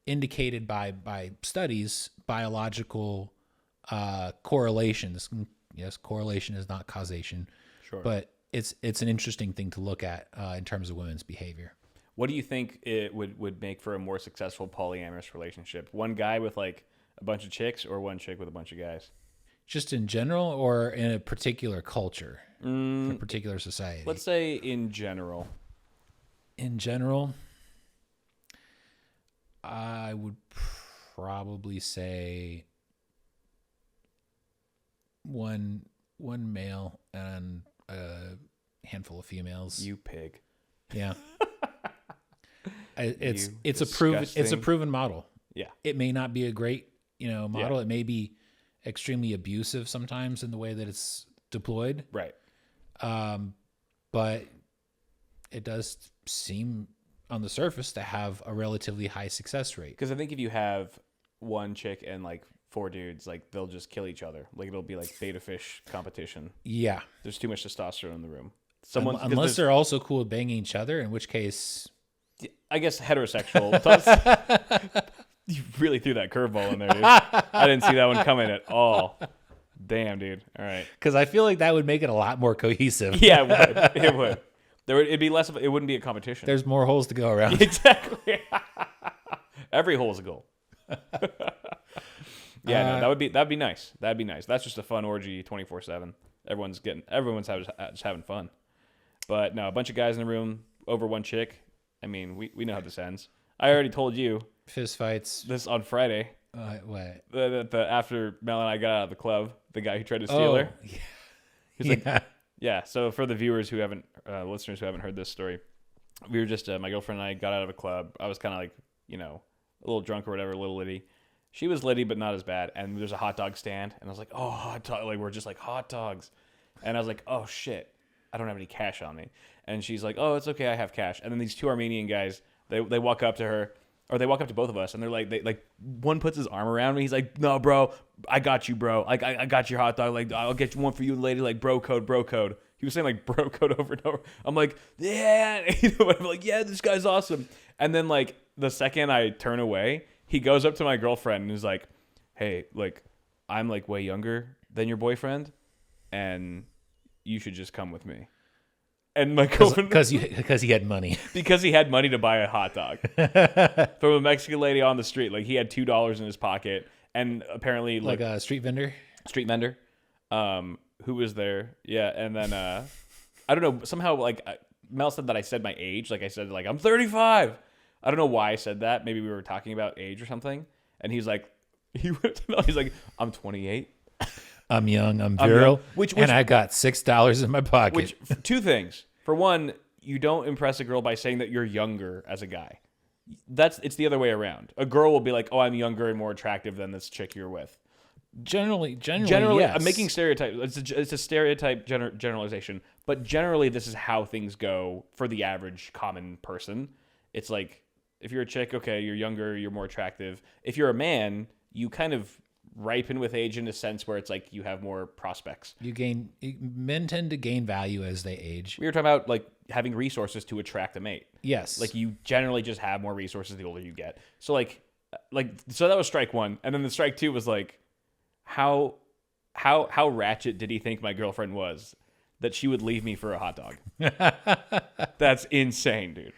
indicated by studies, biological correlations. Yes, correlation is not causation, Sure. but it's an interesting thing to look at in terms of women's behavior. What do you think it would make for a more successful polyamorous relationship? One guy with like a bunch of chicks, or one chick with a bunch of guys? Just in general, or in a particular culture, in a particular society? Let's say in general. In general, I would probably say one male and a handful of females. You pig. Yeah. It's You a disgusting- proven model. Yeah. It may not be a great, model. It may be extremely abusive sometimes in the way that it's deployed. Right. But it does seem on the surface to have a relatively high success rate. Because I think if you have one chick and like 4 dudes, like they'll just kill each other. Like it'll be like beta fish competition. Yeah. There's too much testosterone in the room. Unless they're also cool with banging each other, in which case, I guess heterosexual. You really threw that curveball in there, dude. I didn't see that one coming at all. Damn, dude. All right. because I feel like that would make it a lot more cohesive. Yeah, it would. It would. It'd be less of. It wouldn't be a competition. There's more holes to go around. Exactly. Every hole's a goal. Yeah, no, that'd be nice. That'd be nice. That's just a fun orgy 24/7. Everyone's just having fun. But no, a bunch of guys in the room over one chick. I mean, we know how this ends. I already told you Fist fights. this on Friday. What? The after Mel and I got out of the club, the guy who tried to steal her. Yeah. He's like, yeah. So for the viewers who haven't, listeners who haven't heard this story, we were just my girlfriend and I got out of a club. I was kind of like, a little drunk or whatever, a little litty. She was litty, but not as bad. And there's a hot dog stand, and I was like, oh, hot dog! Like we're just like hot dogs, and I was like, oh shit, I don't have any cash on me. And she's like, oh, it's okay, I have cash. And then these 2 Armenian guys, they walk up to her. Or they walk up to both of us, and they're like, one puts his arm around me. He's like, no, bro, I got you, bro. Like, I got your hot dog. Like, I'll get you one for you, lady. Like, bro code. He was saying like bro code over and over. I'm like, yeah, I'm like, yeah, this guy's awesome. And then like the second I turn away, he goes up to my girlfriend and is like, hey, like, I'm like way younger than your boyfriend, and you should just come with me. And my girlfriend, because he had money. Because he had money to buy a hot dog from a Mexican lady on the street. Like he had $2 in his pocket, and apparently Like a street vendor. Who was there? Yeah, and then I don't know. Somehow, like Mel said that I said my age. Like I said, like I'm 35. I don't know why I said that. Maybe we were talking about age or something. And he's like, he's like, I'm 28. I'm young, I'm virile, and I got $6 in my pocket. Which 2 things. For one, you don't impress a girl by saying that you're younger as a guy. It's the other way around. A girl will be like, "Oh, I'm younger and more attractive than this chick you're with." Generally, yes. I'm I'm making stereotypes. It's a stereotype generalization, but generally, this is how things go for the average common person. It's like if you're a chick, okay, you're younger, you're more attractive. If you're a man, you kind of ripen with age in a sense where it's like you have more prospects. Men tend to gain value as they age. We were talking about like having resources to attract a mate. Yes. Like you generally just have more resources the older you get. So so that was strike 1. And then the strike 2 was like, how ratchet did he think my girlfriend was that she would leave me for a hot dog? That's insane, dude.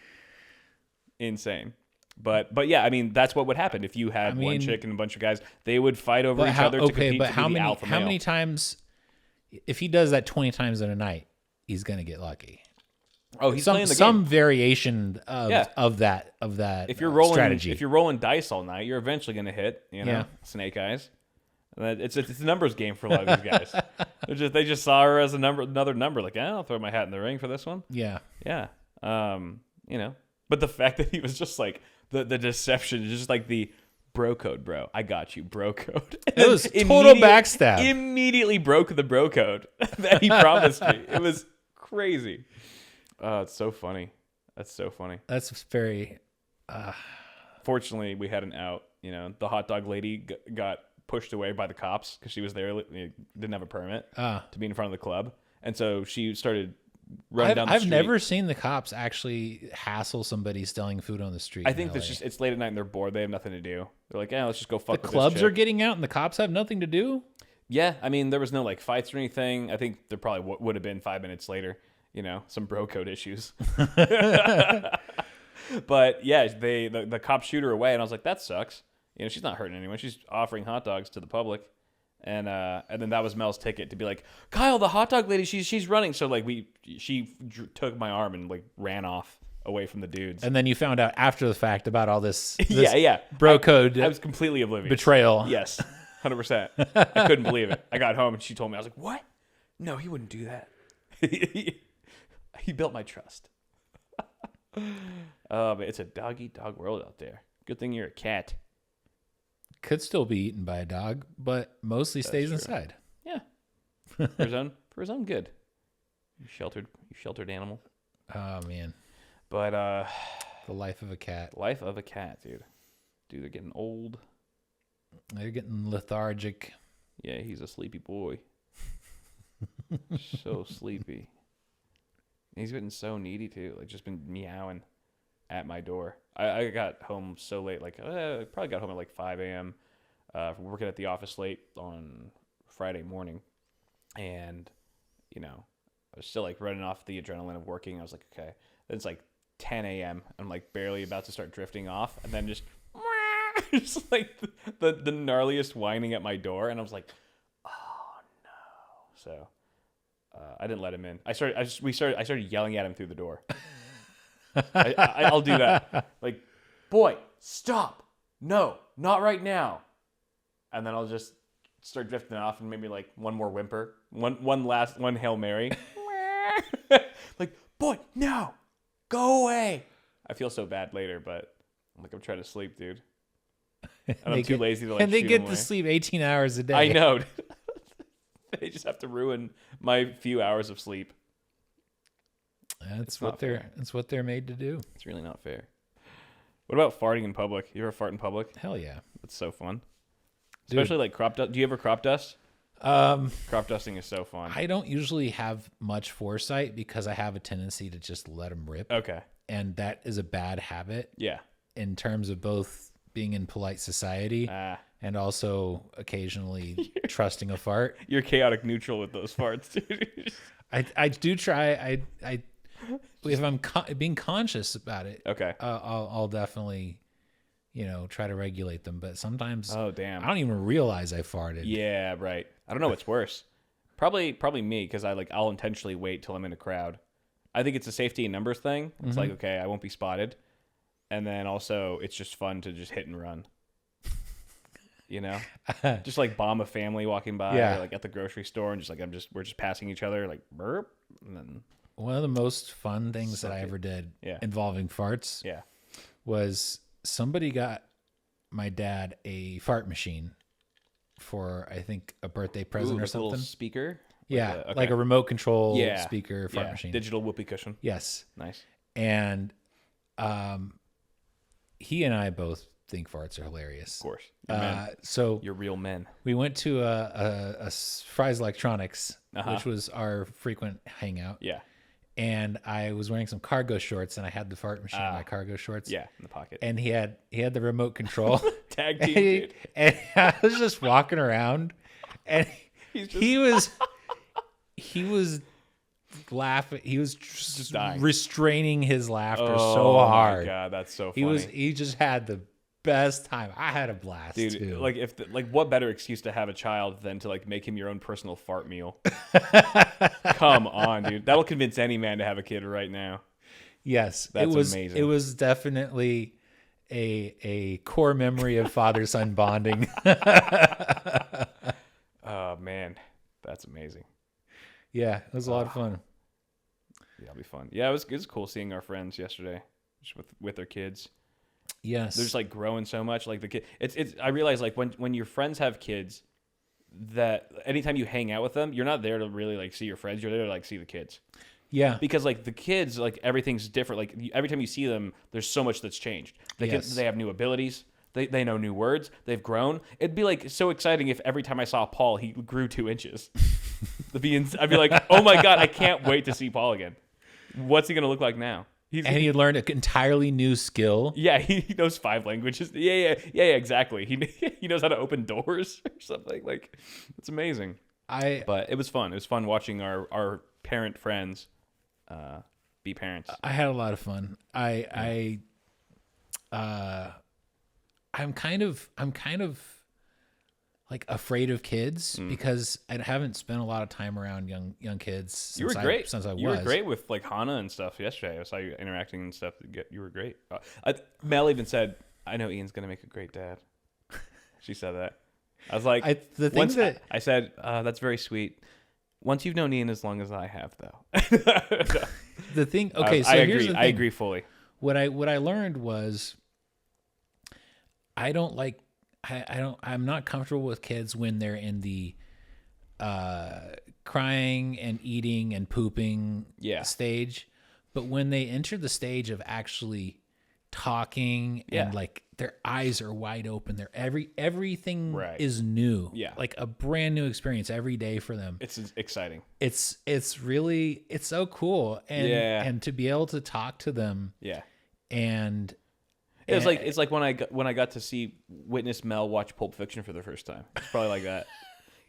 Insane. But yeah, I mean, that's what would happen if you had one chick and a bunch of guys. They would fight over each other to compete to be the alpha male. How many times, if he does that 20 times in a night, he's going to get lucky. Oh, he's playing the game. Some variation of that if you're rolling, strategy. If you're rolling dice all night, you're eventually going to hit, snake eyes. It's a numbers game for a lot of these guys. They just saw her as another number. Like, I'll throw my hat in the ring for this one. Yeah. Yeah. But the fact that he was just like the deception, just like the bro code, bro. I got you, bro code. It was total backstab. Immediately broke the bro code that he promised me. It was crazy. It's so funny. That's so funny. That's very. Fortunately, we had an out. The hot dog lady got pushed away by the cops because she was there, didn't have a permit to be in front of the club, and so she started running down the street. I've never seen the cops actually hassle somebody selling food on the street. I think it's late at night and they're bored. They have nothing to do. They're like, let's just go fuck with this chick. The clubs are getting out and the cops have nothing to do? Yeah, I mean, there was no like fights or anything. I think there probably would have been 5 minutes later, some bro code issues. But yeah, the cops shoot her away and I was like, that sucks. She's not hurting anyone. She's offering hot dogs to the public. And then that was Mel's ticket to be like, Kyle, the hot dog lady, she's running. So like she took my arm and like ran off away from the dudes. And then you found out after the fact about all this yeah. bro code I was completely oblivious. betrayal. Yes, 100%. I couldn't believe it. I got home and she told me, I was like, what? No, he wouldn't do that. He built my trust. But it's a dog-eat-dog world out there. Good thing you're a cat. Could still be eaten by a dog, but mostly stays true. inside. Yeah, for his own good. You sheltered animal. Oh man, but the life of a cat. Life of a cat, dude. Dude, they're getting old. They're getting lethargic. Yeah, he's a sleepy boy. So sleepy. He's been so needy too. Like just been meowing at my door. I got home so late. Like I probably got home at like 5 a.m. From working at the office late on Friday morning, and I was still like running off the adrenaline of working. I was like, okay. Then it's like 10 a.m. I'm like barely about to start drifting off, and then just like the gnarliest whining at my door, and I was like, oh no. So I didn't let him in. I started yelling at him through the door. I'll do that. Like, boy, stop. No, not right now. And then I'll just start drifting off and maybe like one more whimper. One Hail Mary. Like, boy, no, go away. I feel so bad later, but I'm trying to sleep, dude. And I'm too lazy to like and they shoot get him to away. sleep 18 hours a day. I know. They just have to ruin my few hours of sleep. That's what they're made to do. It's really not fair. What about farting in public? You ever fart in public? Hell yeah. It's so fun. Especially like crop dust. Do you ever crop dust? Crop dusting is so fun. I don't usually have much foresight because I have a tendency to just let them rip. Okay. And that is a bad habit. Yeah. In terms of both being in polite society and also occasionally trusting a fart. You're chaotic neutral with those farts, dude. I do try. I if I'm being conscious about it. Okay. I'll definitely, try to regulate them. But sometimes, oh damn, I don't even realize I farted. Yeah, right. I don't know what's worse. Probably me because I'll intentionally wait till I'm in a crowd. I think it's a safety in numbers thing. It's like, okay, I won't be spotted, and then also it's just fun to just hit and run. Just like bomb a family walking by, or like at the grocery store, and just like we're just passing each other, like burp, and then. One of the most fun things that I ever did involving farts was somebody got my dad a fart machine for, I think, a birthday present or something. A little speaker? Like a remote control speaker fart machine. Digital whoopee cushion. Yes. Nice. And he and I both think farts are hilarious. Of course. So you're real men. We went to a Fry's Electronics, which was our frequent hangout. Yeah. And I was wearing some cargo shorts, and I had the fart machine in my cargo shorts. Yeah, in the pocket. And he had the remote Tag team, dude. And I was just walking around, and he was laughing. He was just restraining his laughter so hard. Oh my god, that's so funny. He just had the best time. I had a blast, dude. Too. Like, what better excuse to have a child than to like make him your own personal fart meal? Come on, dude. That'll convince any man to have a kid right now. Yes, that's amazing. It was definitely a core memory of father-son bonding. Oh man, that's amazing. Yeah, it was a lot of fun. Yeah, it'll be fun. Yeah, it was cool seeing our friends yesterday, just with their kids. Yes, they're just like growing so much. Like the kid, it's. I realize like when your friends have kids, that anytime you hang out with them, you're not there to really like see your friends. You're there to like see the kids. Yeah, because like the kids, like everything's different. Like every time you see them, there's so much that's changed. They have new abilities. They know new words. They've grown. It'd be like so exciting if every time I saw Paul, he grew 2 inches. I'd be like, oh my god, I can't wait to see Paul again. What's he gonna look like now? He learned an entirely new skill. Yeah, he knows 5 languages. Yeah, exactly. He knows how to open doors or something. Like, it's amazing. But it was fun. It was fun watching our parent friends be parents. I had a lot of fun. I'm kind of like afraid of kids because I haven't spent a lot of time around young kids since You were great. since I was. You were great with like Hana and stuff yesterday. I saw you interacting and stuff. You were great. Mel even said, "I know Ian's gonna make a great dad." She said that. I was like, I said, "That's very sweet." Once you've known Ian as long as I have, though. The thing, okay, so I here's agree. the thing. I agree fully. What I learned was I'm not comfortable with kids when they're in the crying and eating and pooping stage, but when they enter the stage of actually talking and like their eyes are wide open, everything is new, like a brand new experience every day for them. It's exciting. It's so cool, and to be able to talk to them, and it's like when I got to witness Mel watch Pulp Fiction for the first time. It's probably like that.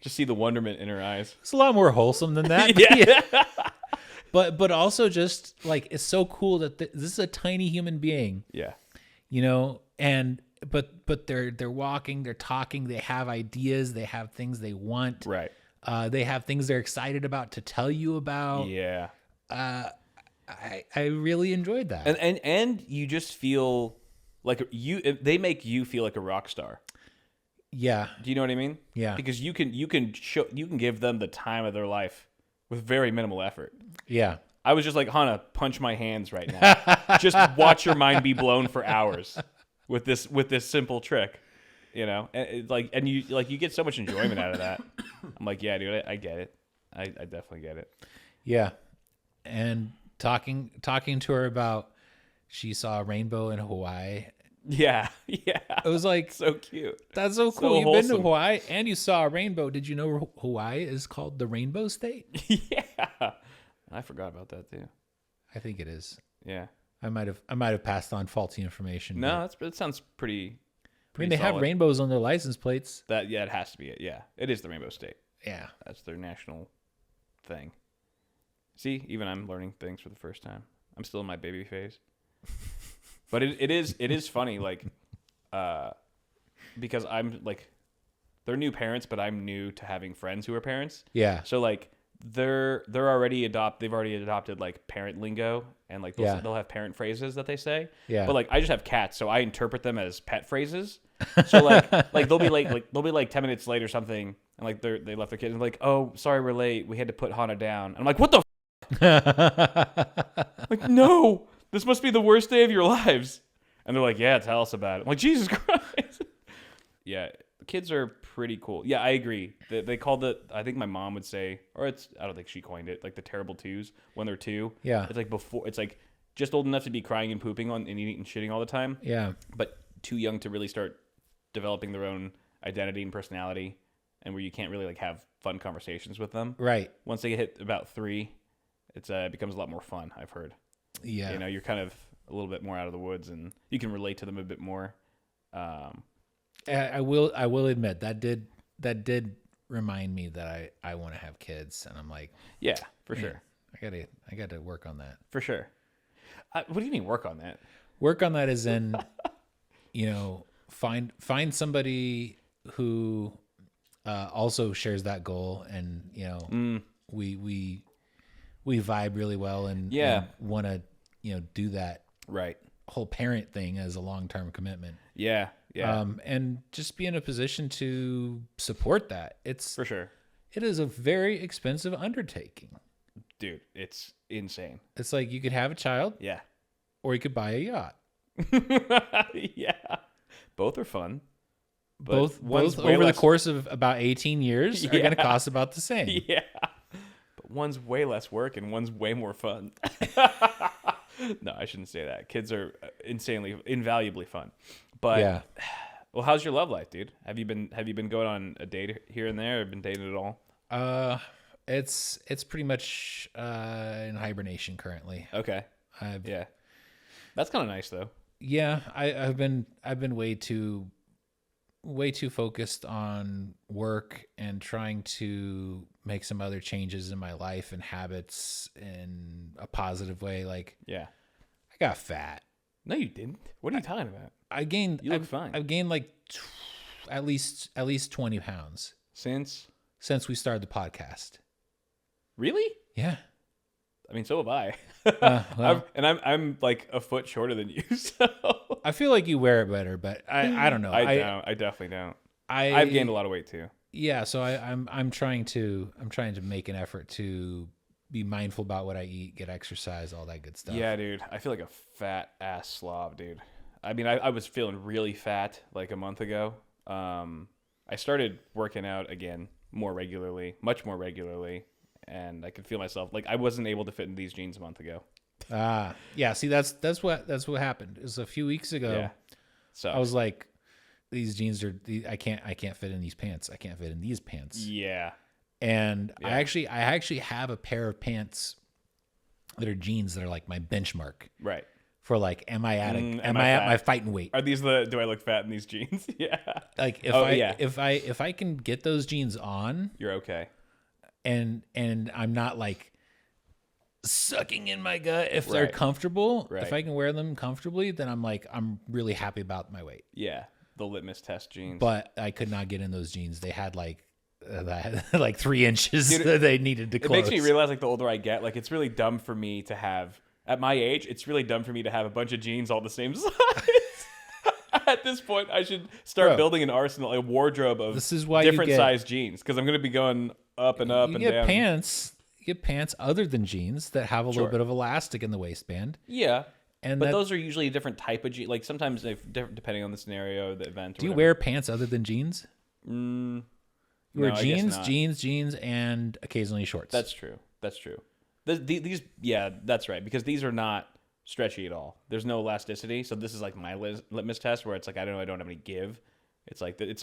Just see the wonderment in her eyes. It's a lot more wholesome than that. But also just like, it's so cool that this is a tiny human being. Yeah. You know, but they're walking, they're talking, they have ideas, they have things they want. Right. They have things they're excited about to tell you about. Yeah. I really enjoyed that. And you just feel like they make you feel like a rock star. Yeah. Do you know what I mean? Yeah. Because you can give them the time of their life with very minimal effort. Yeah. I was just like, Hannah, punch my hands right now. Just watch your mind be blown for hours with this simple trick, you know? And you get so much enjoyment out of that. I'm like, yeah, dude, I get it. I definitely get it. Yeah. And talking to her about, she saw a rainbow in Hawaii. Yeah. Yeah. It was like, so cute. That's so cool. You've been to Hawaii and you saw a rainbow. Did you know Hawaii is called the Rainbow State? Yeah. I forgot about that too. I think it is. Yeah. I might have passed on faulty information. No, that sounds pretty I mean, they have rainbows on their license plates. It has to be it. Yeah. It is the Rainbow State. Yeah. That's their national thing. See, even I'm learning things for the first time. I'm still in my baby phase. But it is funny, like, because I'm like, they're new parents, but I'm new to having friends who are parents. Yeah. So like they've already adopted like parent lingo, and like they'll have parent phrases that they say. Yeah. But like I just have cats, so I interpret them as pet phrases. So like they'll be like 10 minutes late or something, and like they left their kids and like, oh, sorry, we're late. We had to put Hana down. And I'm like, what the like, no. This must be the worst day of your lives. And they're like, yeah, tell us about it. I'm like, Jesus Christ. Yeah, kids are pretty cool. Yeah, I agree. They called it, I think my mom would say, I don't think she coined it, like the terrible twos when they're two. Yeah. It's like it's like just old enough to be crying and pooping and eating and shitting all the time. Yeah. But too young to really start developing their own identity and personality, and where you can't really like have fun conversations with them. Right. Once they hit about 3, it becomes a lot more fun, I've heard. Yeah, you know, you're kind of a little bit more out of the woods, and you can relate to them a bit more. I will admit that did remind me that I want to have kids, and I'm like, yeah, for sure. I got to work on that for sure. What do you mean work on that? Work on that as in, you know, find somebody who also shares that goal, and you know, we vibe really well, and want to, you know, do that whole parent thing as a long-term commitment. Yeah. And just be in a position to support that. It's for sure. It is a very expensive undertaking. Dude, it's insane. It's like you could have a child. Yeah. Or you could buy a yacht. Yeah. Both are fun. Both over the course of about 18 years are going to cost about the same. Yeah. One's way less work and one's way more fun. No, I shouldn't say that. Kids are invaluably fun. But well, how's your love life, dude? Have you been going on a date here and there, or been dating at all? It's pretty much in hibernation currently. Okay. Yeah. That's kind of nice though. Yeah, I've been way too focused on work and trying to make some other changes in my life and habits in a positive way. Like, I got fat. No, you didn't. What are you talking about? You look fine. I've gained like, at least 20 pounds Since we started the podcast. really? Yeah. I mean, so have I. Well, I'm like a foot shorter than you, so I feel like you wear it better, but I don't know. I don't. I definitely don't. I I've gained a lot of weight too. Yeah, so I'm trying to make an effort to be mindful about what I eat, get exercise, all that good stuff. Yeah, dude. I feel like a fat ass slob, dude. I mean, I was feeling really fat like a month ago. I started working out again more regularly, much more regularly, and I could feel myself like I wasn't able to fit in these jeans a month ago. Yeah. See, that's what happened. It was a few weeks ago. Yeah. So I was like, these jeans are. I can't fit in these pants. I can't fit in these pants. yeah. And Yeah. I actually have a pair of pants that are jeans that are like my benchmark Right. for like, am I at am I I at fat? my fighting weight? Are these the? Do I look fat in these jeans? Yeah. Like if I can get those jeans on You're okay. and I'm not like sucking in my gut, if they're Right. comfortable, Right. if I can wear them comfortably, then I'm really happy about my weight. Yeah. The litmus test jeans. But I could not get in those jeans. They had like 3 inches Dude, that they needed to it close. makes me realize, like, the older I get, like, it's really dumb for me to have, at my age, it's really dumb for me to have a bunch of jeans all the same size. At this point, I should start Bro, building an arsenal, a wardrobe of this is why you different get- size jeans, because I'm going to be going up and up you and get down. pants. You get pants other than jeans that have a Sure. little bit of elastic in the waistband. Yeah. And But that- those are usually a different type of jeans. Like, sometimes, depending on the scenario, the event, or Do you whatever. wear pants other than jeans? You wear No, I guess jeans, not. jeans, and occasionally shorts. That's true. That's true. These, yeah, that's right. Because these are not stretchy at all. There's no elasticity. So this is like my litmus test, where it's like I don't have any give. It's like Are those it's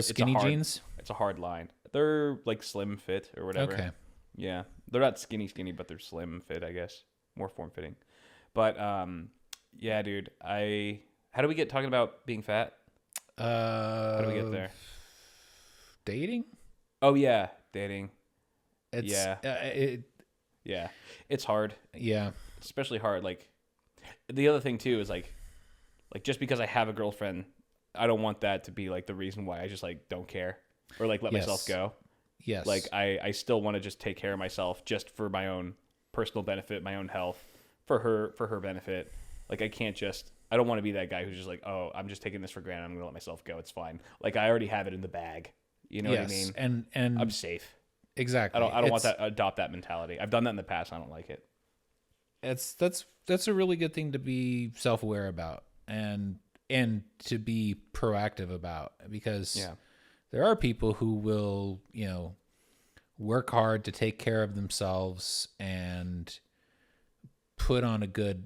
a skinny hard- jeans? It's a hard line. They're like slim fit or whatever. Okay. Yeah, they're not skinny, but they're slim fit, I guess, more form fitting. But yeah, dude. How do we get talking about being fat? How do we get there? Dating? Oh yeah, dating. It's, Yeah. Yeah, it's hard. Yeah. Especially hard. Like, the other thing too is like just because I have a girlfriend, I don't want that to be like the reason why I just like don't care or like let Yes. myself go. Yes. Like I still want to just take care of myself just for my own personal benefit, my own health, for her benefit. Like I don't want to be that guy who's just like, oh, I'm just taking this for granted. I'm gonna let myself go. It's fine. Like I already have it in the bag. You know what I mean? And I'm safe. exactly. I don't want that adopt that mentality. I've done that in the past. I don't like it. That's a really good thing to be self-aware about and to be proactive about, because Yeah. there are people who will, work hard to take care of themselves and put on a good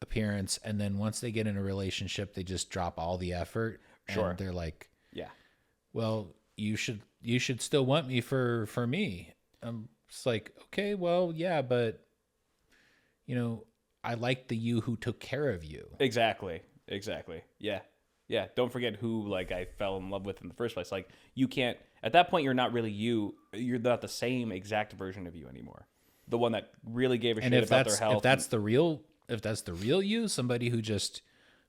appearance, and then once they get in a relationship, they just drop all the effort. Sure. And they're like, Yeah. well, you should still want me for me. It's like, okay, well, yeah, but I like the you who took care of you. Exactly. Yeah. Yeah. Don't forget who like I fell in love with in the first place. Like you can't at that point you're not really you. You're not the same exact version of you anymore. The one that really gave a And shit if about their health. if that's the real you, somebody who just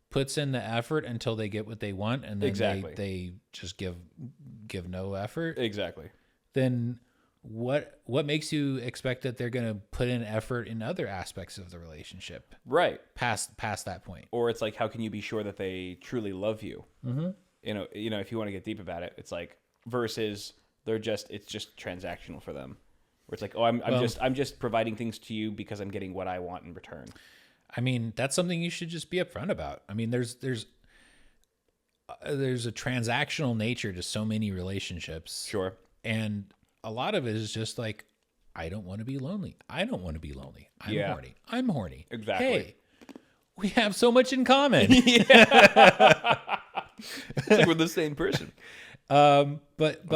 puts in the effort until they get what they want, and then Exactly. they just give no effort, Exactly. then what makes you expect that they're going to put in effort in other aspects of the relationship Right. past that point? Or it's like, how can you be sure that they truly love you? Mm-hmm. You know, if you want to get deep about it, it's like versus it's just transactional for them. Where it's like, oh, I'm just providing things to you because I'm getting what I want in return. I mean, that's something you should just be upfront about. I mean, there's a transactional nature to so many relationships. Sure. And a lot of it is just like, I don't want to be lonely. I don't want to be lonely. I'm Yeah. horny. I'm horny. Exactly. Hey, we have so much in common. It's like we're the same person. But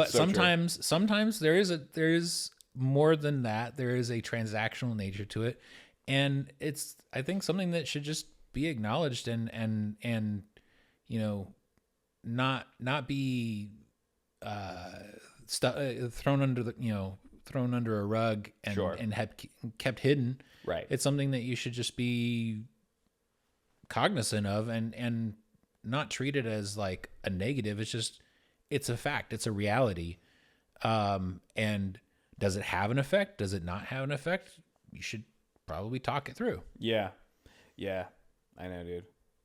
so true. sometimes there is more than that. There is a transactional nature to it. And it's, I think, something that should just be acknowledged and not be thrown under a rug and Sure. and kept hidden. Right. It's something that you should just be cognizant of and not treat it as like a negative. It's just, it's a fact. It's a reality. And does it have an effect? Does it not have an effect? You should probably talk it through. Yeah. I know, dude.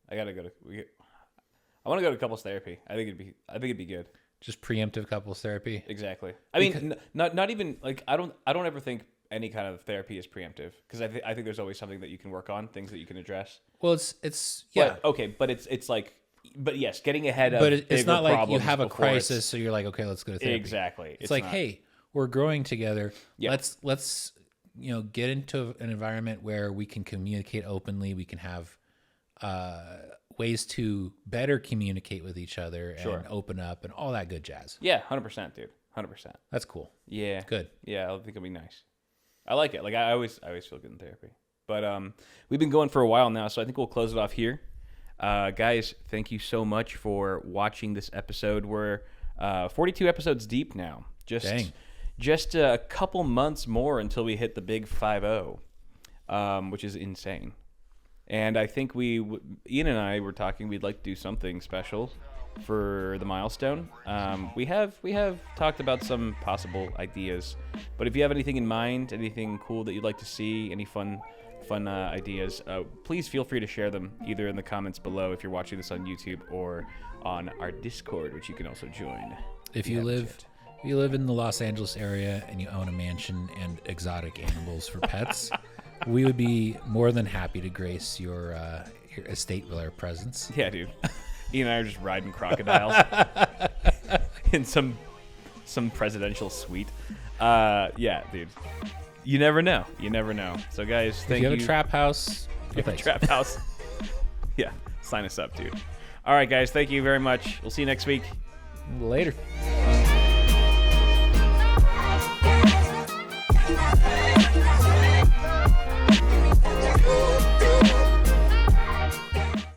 I want to go to couples therapy. I think it'd be good. Just preemptive couples therapy. Exactly. I mean, not even like, I don't ever think any kind of therapy is preemptive, because I think there's always something that you can work on, things that you can address. Well, it's yeah. But it's like, but yes, getting ahead of. But it's not like you problems have a before crisis, so you're like, okay, let's go to therapy. Exactly. It's like, not. hey, we're growing together. Yeah. Let's get into an environment where we can communicate openly. We can have ways to better communicate with each other and open up and all that good jazz. Yeah, 100%, dude. 100%. That's cool. Yeah. Good. Yeah, I think it'll be nice. I like it. Like I always feel good in therapy. But we've been going for a while now, so I think we'll close it off here. Guys, thank you so much for watching this episode. We're 42 episodes deep now. Just a couple months more until we hit the big 50, which is insane. And I think Ian and I were talking, we'd like to do something special for the milestone. We have talked about some possible ideas, but if you have anything in mind, anything cool that you'd like to see, any fun ideas, please feel free to share them either in the comments below if you're watching this on YouTube, or on our Discord, which you can also join. If you live in the Los Angeles area and you own a mansion and exotic animals for pets, we would be more than happy to grace your estate with our presence. Yeah, dude. Ian and I are just riding crocodiles in some presidential suite. Yeah, dude. You never know. So, guys, thank you. If you have a trap house, yeah, sign us up, dude. All right, guys. Thank you very much. We'll see you next week. Later.